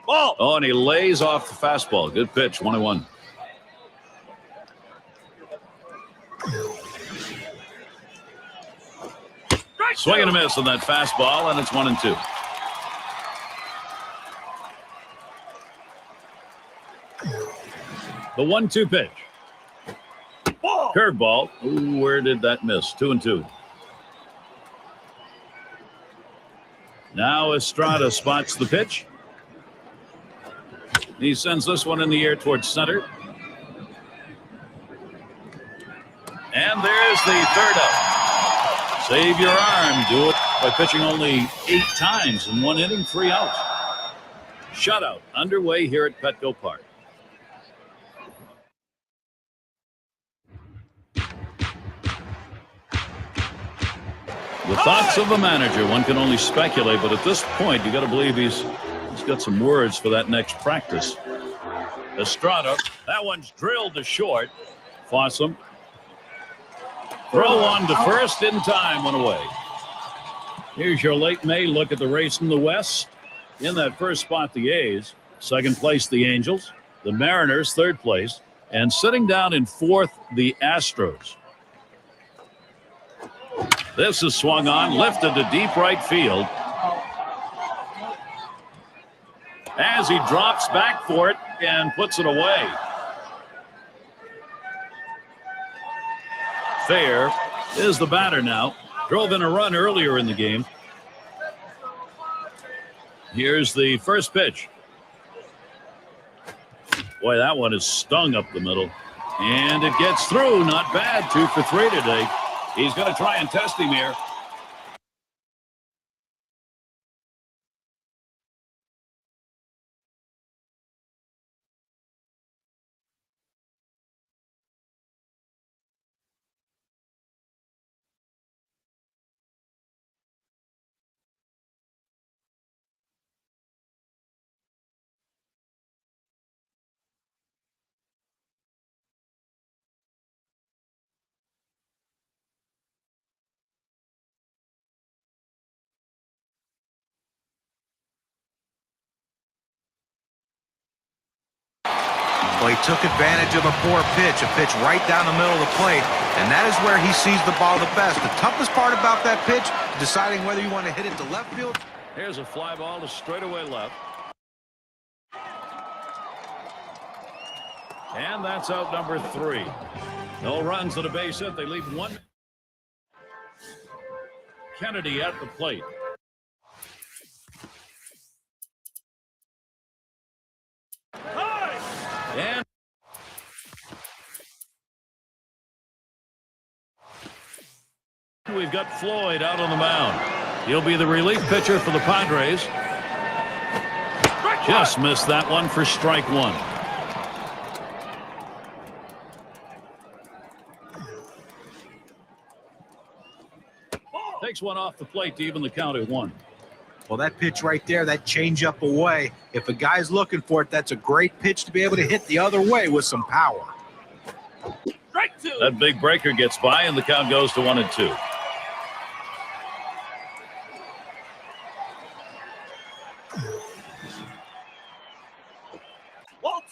Ball. Oh, and he lays off the fastball. Good pitch, 1-1. Swing and a miss on that fastball, and it's 1-2. The 1-2 pitch. Curveball. Ooh, where did that miss? 2-2. Now Estrada spots the pitch. He sends this one in the air towards center. And there's the third out. Save your arm. Do it by pitching only 8 times in 1 inning, 3 outs. Shutout underway here at Petco Park. The thoughts of a manager, one can only speculate, but at this point, you got to believe he's got some words for that next practice. Estrada, that one's drilled to short. Fossum. Throw on to first in time, 1 away. Here's your late May look at the race in the West. In that first spot, the A's. Second place, the Angels. The Mariners, third place. And sitting down in fourth, the Astros. This is swung on, lifted to deep right field. As he drops back for it and puts it away. Fair is the batter now. Drove in a run earlier in the game. Here's the first pitch. Boy, that one is stung up the middle. And it gets through. Not bad. 2 for 3 today. He's going to try and test him here. Well, he took advantage of a poor pitch, a pitch right down the middle of the plate, and that is where he sees the ball the best. The toughest part about that pitch, deciding whether you want to hit it to left field. Here's a fly ball to straightaway left. And that's out number 3. No runs at a base hit. They leave 1. Kennedy at the plate. And we've got Floyd out on the mound. He'll be the relief pitcher for the Padres. Just missed that one for strike 1. Takes one off the plate to even the count at 1. Well, that pitch right there, that changeup away, if a guy's looking for it, that's a great pitch to be able to hit the other way with some power. Strike 2. That big breaker gets by, and the count goes to 1-2.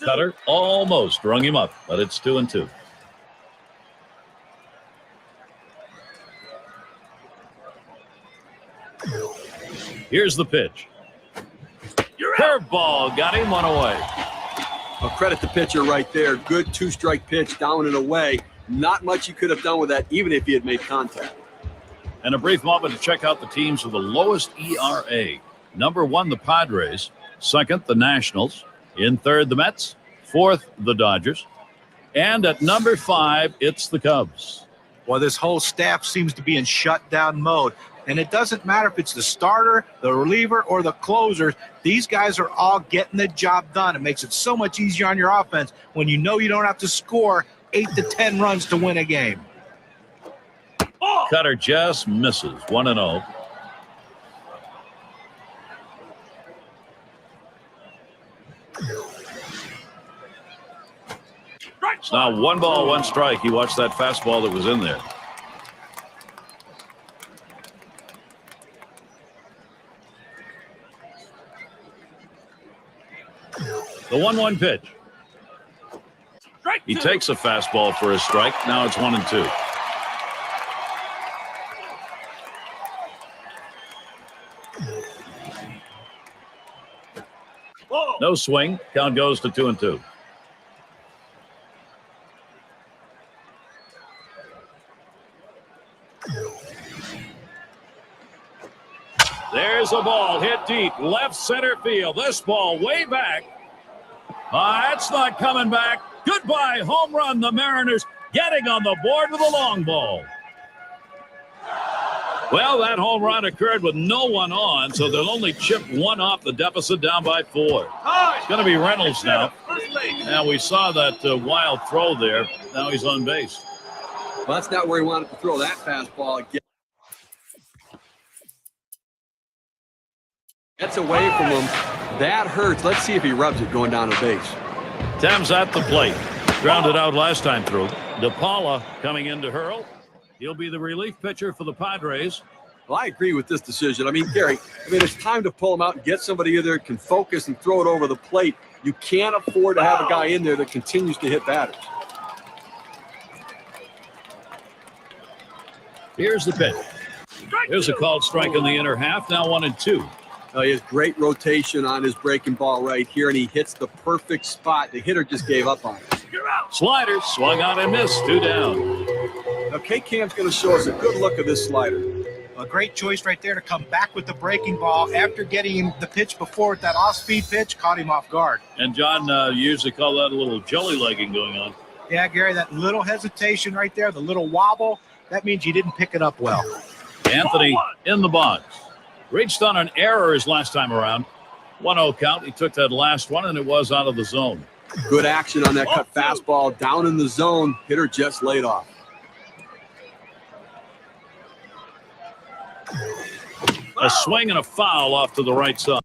Cutter almost rung him up, but it's 2-2. Here's the pitch. Curveball got him 1 away. I'll credit the pitcher right there. Good 2-strike pitch down and away. Not much he could have done with that, even if he had made contact. And a brief moment to check out the teams with the lowest ERA. Number 1, the Padres. Second, the Nationals. In third, the Mets. Fourth, the Dodgers. And at number 5, it's the Cubs. Well, this whole staff seems to be in shutdown mode. And it doesn't matter if it's the starter, the reliever, or the closers. These guys are all getting the job done. It makes it so much easier on your offense when you know you don't have to score 8 to 10 runs to win a game. Cutter just misses. 1-0. It's now 1 ball, 1 strike. He watched that fastball that was in there. The 1-1 pitch. He takes a fastball for a strike. Now it's 1-2. No swing. Count goes to 2-2. There's a ball hit deep, left center field. This ball way back. It's not coming back. Goodbye, home run. The Mariners getting on the board with a long ball. Well, that home run occurred with no one on, so they'll only chip 1 off the deficit, down by 4. It's going to be Reynolds now. Now, we saw that wild throw there. Now he's on base. Well, that's not where he wanted to throw that fastball again. Gets away from him. That hurts. Let's see if he rubs it going down to base. Thames at the plate. Grounded out last time through. DePaula coming in to hurl. He'll be the relief pitcher for the Padres. Well, I agree with this decision. I mean, Gary, it's time to pull him out and get somebody in there that can focus and throw it over the plate. You can't afford to have a guy in there that continues to hit batters. Here's the pitch. Here's a called strike in the inner half. Now 1-2. He has great rotation on his breaking ball right here, and he hits the perfect spot. The hitter just gave up on it. Slider swung on and missed. 2 down. Now, K-Cam's going to show us a good look of this slider. A great choice right there to come back with the breaking ball after getting the pitch before with that off-speed pitch, caught him off guard. And, John, you usually call that a little jelly-legging going on. Yeah, Gary, that little hesitation right there, the little wobble, that means you didn't pick it up well. Anthony in the box. Reached on an error his last time around. 1-0 count. He took that last one, and it was out of the zone. Good action on that cut fastball down in the zone. Hitter just laid off. A swing and a foul off to the right side.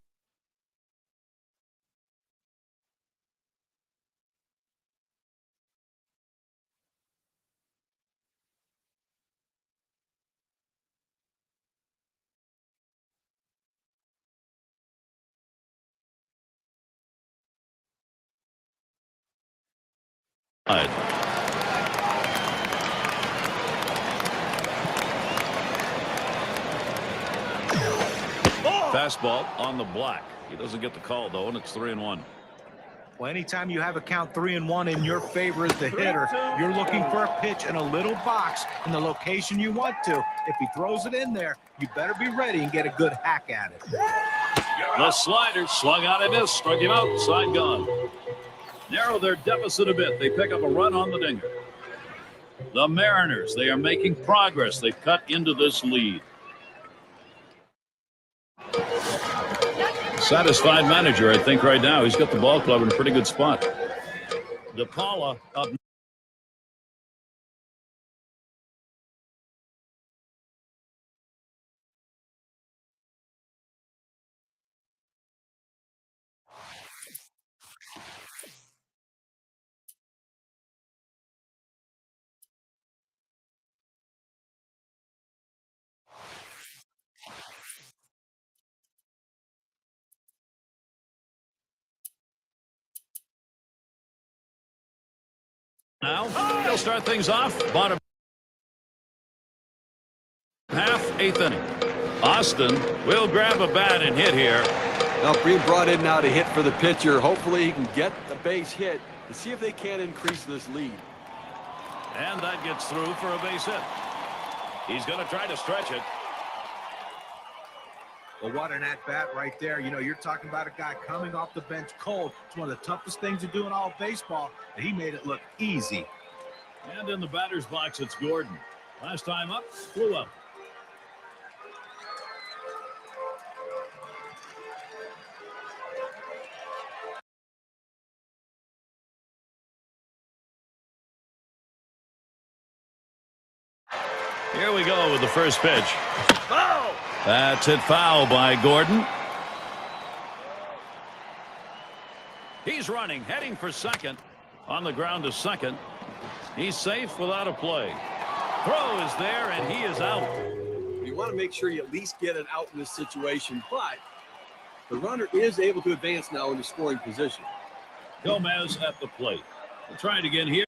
Fastball on the black. He doesn't get the call, though, and it's 3-1. Well, anytime you have a count 3-1 in your favor as the hitter, you're looking for a pitch in a little box in the location you want to. If he throws it in there, you better be ready and get a good hack at it. The slider swung out and missed. Struck him out. Side gone. Narrow their deficit a bit. They pick up a run on the dinger. The Mariners, they are making progress. They've cut into this lead. Satisfied manager, I think, right now. He's got the ball club in a pretty good spot. DePaula up. Now, he'll start things off. Bottom half, 8th inning. Austin will grab a bat and hit here. Now, being brought in now to hit for the pitcher. Hopefully he can get the base hit and see if they can increase this lead. And that gets through for a base hit. He's going to try to stretch it. Well, what an at-bat right there. You know, you're talking about a guy coming off the bench cold. It's one of the toughest things to do in all of baseball, and he made it look easy. And in the batter's box, it's Gordon. Last time up, flew up. Here we go with the first pitch. Foul! That's hit foul by Gordon. He's running, heading for second. On the ground to second. He's safe without a play. Throw is there, and he is out. You want to make sure you at least get it out in this situation, but the runner is able to advance now into scoring position. Gomez at the plate. We'll try it again here.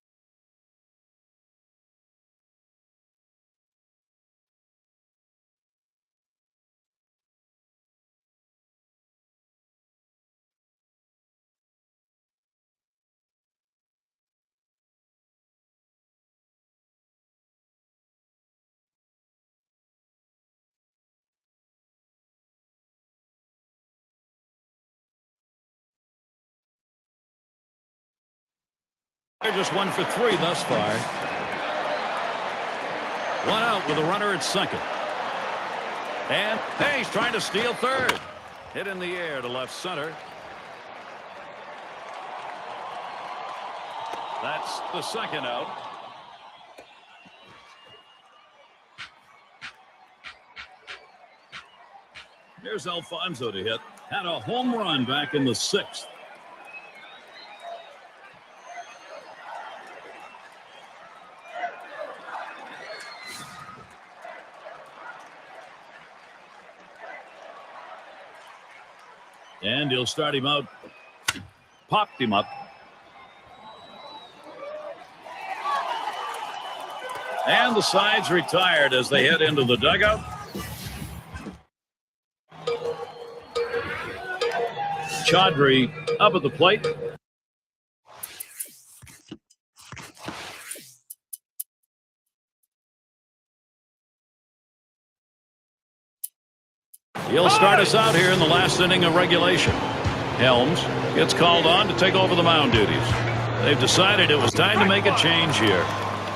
They're just 1 for 3 thus far. One out with a runner at second. And hey, he's trying to steal third. Hit in the air to left center. That's the second out. Here's Alfonso to hit. Had a home run back in the 6th. And he'll start him out. Popped him up. And the side's retired as they head into the dugout. Chaudhry up at the plate. He'll start us out here in the last inning of regulation. Helms gets called on to take over the mound duties. They've decided it was time to make a change here.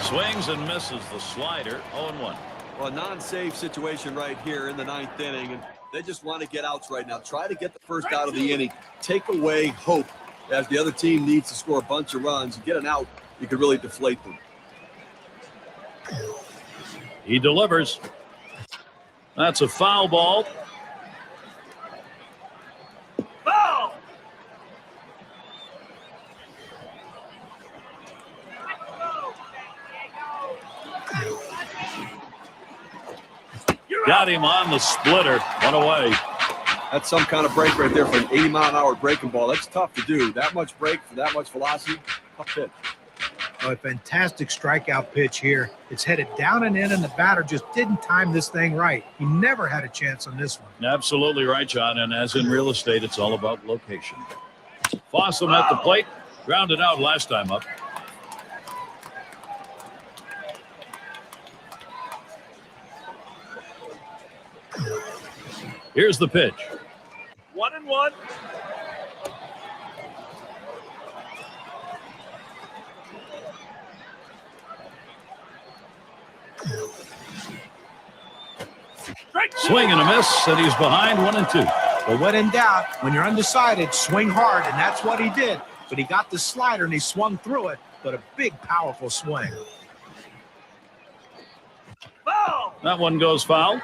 Swings and misses the slider. 0-1. Well, a non-save situation right here in the 9th inning, and they just want to get outs right now. Try to get the first out of the inning. Take away hope as the other team needs to score a bunch of runs. Get an out, you could really deflate them. He delivers. That's a foul ball. Got him on the splitter. One away. That's some kind of break right there for an 80-mile-an-hour breaking ball. That's tough to do. That much break for that much velocity. Tough hit. Oh, a fantastic strikeout pitch here. It's headed down and in, and the batter just didn't time this thing right. He never had a chance on this one. Absolutely right, John. And as in real estate, it's all about location. Fossum at the plate. Grounded out last time up. Here's the pitch. 1-1. Swing and a miss, and he's behind 1-2. But when in doubt, when you're undecided, swing hard, and that's what he did. But he got the slider, and he swung through it, but a big, powerful swing. Foul! That one goes foul.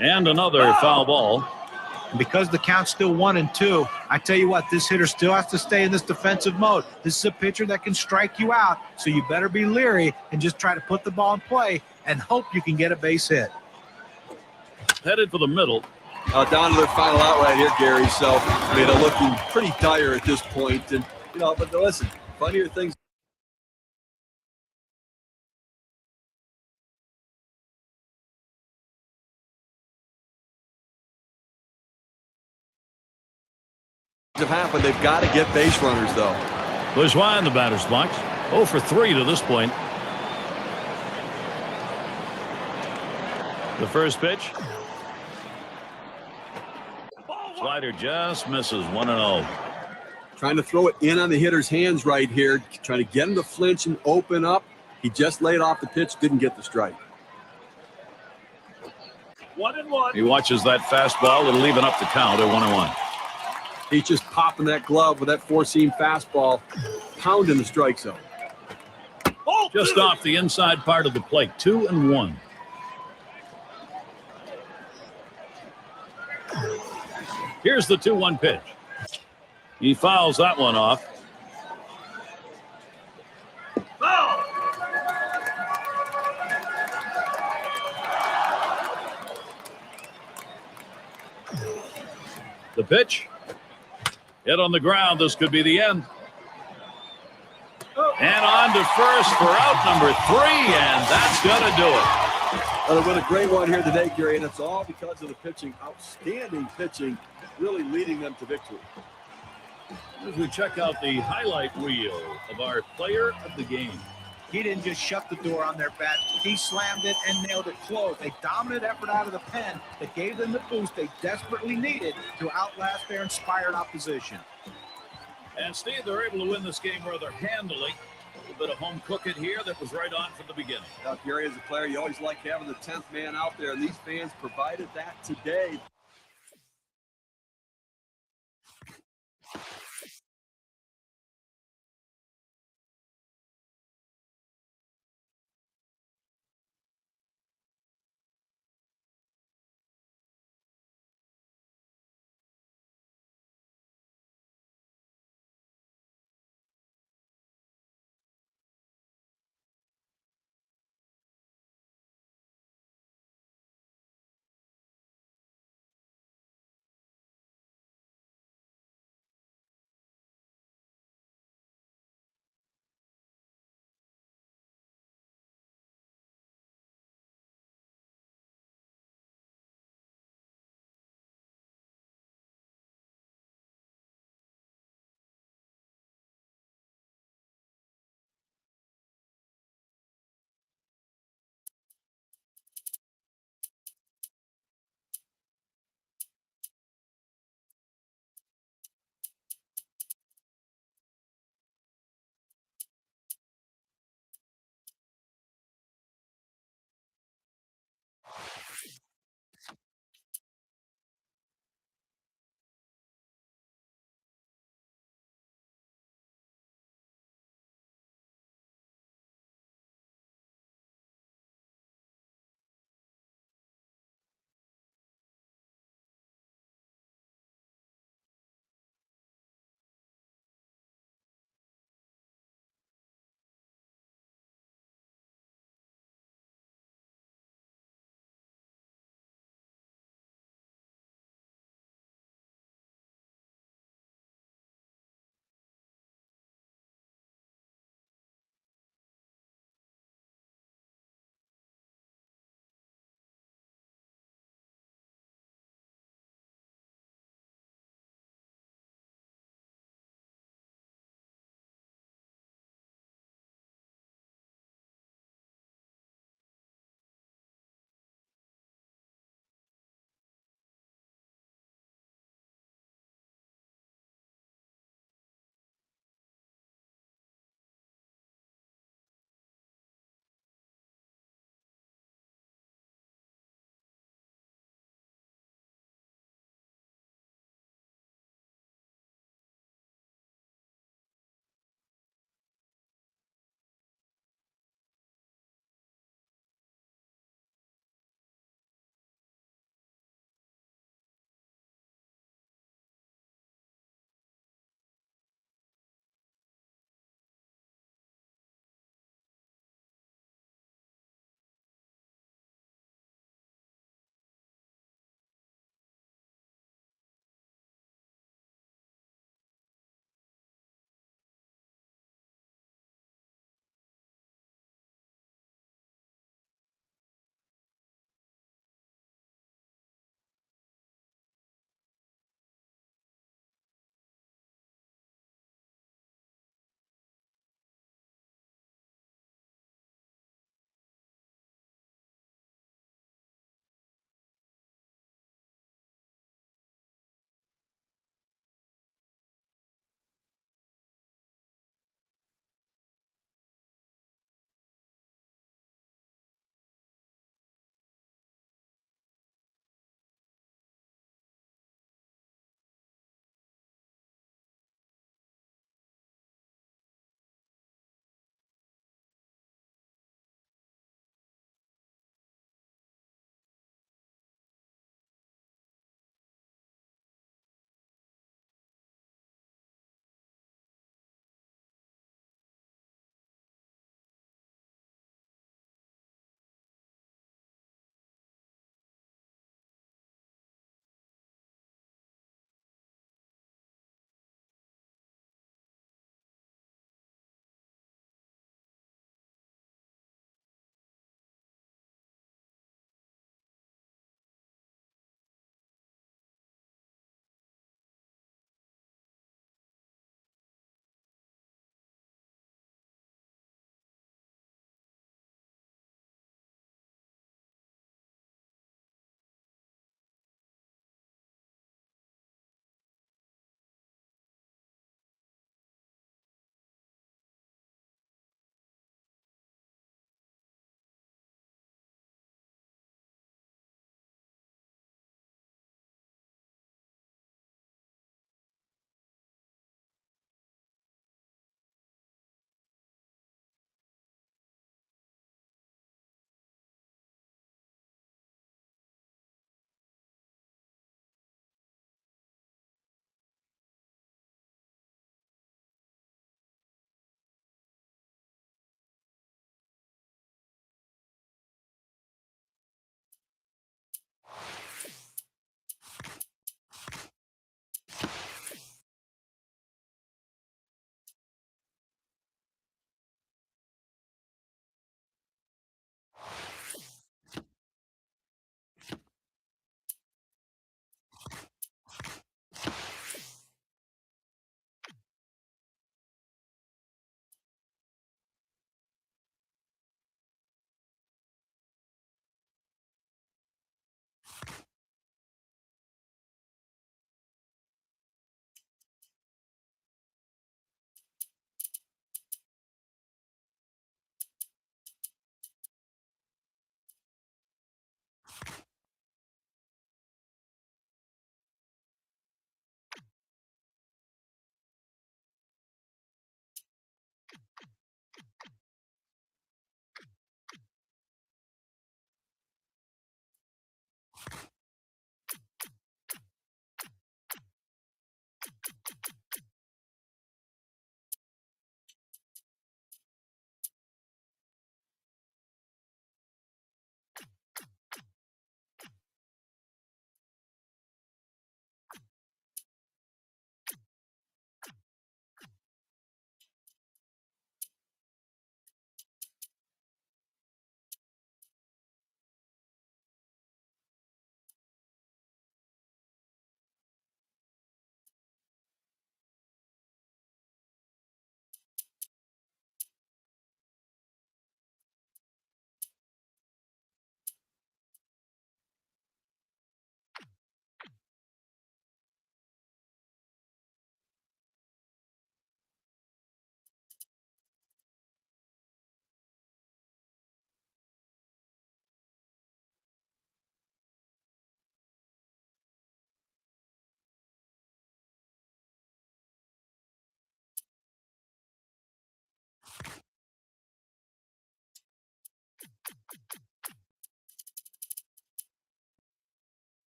And another foul ball. And because the count's still 1-2, I tell you what, this hitter still has to stay in this defensive mode. This is a pitcher that can strike you out, so you better be leery and just try to put the ball in play and hope you can get a base hit. Headed for the middle. Down to their final out right here, Gary. So, I mean, they're looking pretty dire at this point. And, you know, but listen, funnier things have happened. They've got to get base runners, though. Bourgeois in the batter's box. 0 for 3 to this point. The first pitch. Slider just misses. 1-0. Trying to throw it in on the hitter's hands right here. Trying to get him to flinch and open up. He just laid off the pitch. Didn't get the strike. 1-1. He watches that fastball. It'll even up the count at 1-1. He's just popping that glove with that four-seam fastball, pounding the strike zone. Just off the inside part of the plate. 2-1. Here's the 2-1 pitch. He fouls that one off. The pitch. Hit on the ground. This could be the end. And on to first for out number 3, and that's going to do it. Well, what a great one here today, Gary, and it's all because of the pitching. Outstanding pitching, really leading them to victory. As we check out the highlight reel of our player of the game. He didn't just shut the door on their bat. He slammed it and nailed it closed. A dominant effort out of the pen that gave them the boost they desperately needed to outlast their inspired opposition. And Steve, they're able to win this game rather handily. A little bit of home cooking here that was right on from the beginning. Now, Gary, as a player, you always like having the 10th man out there, and these fans provided that today.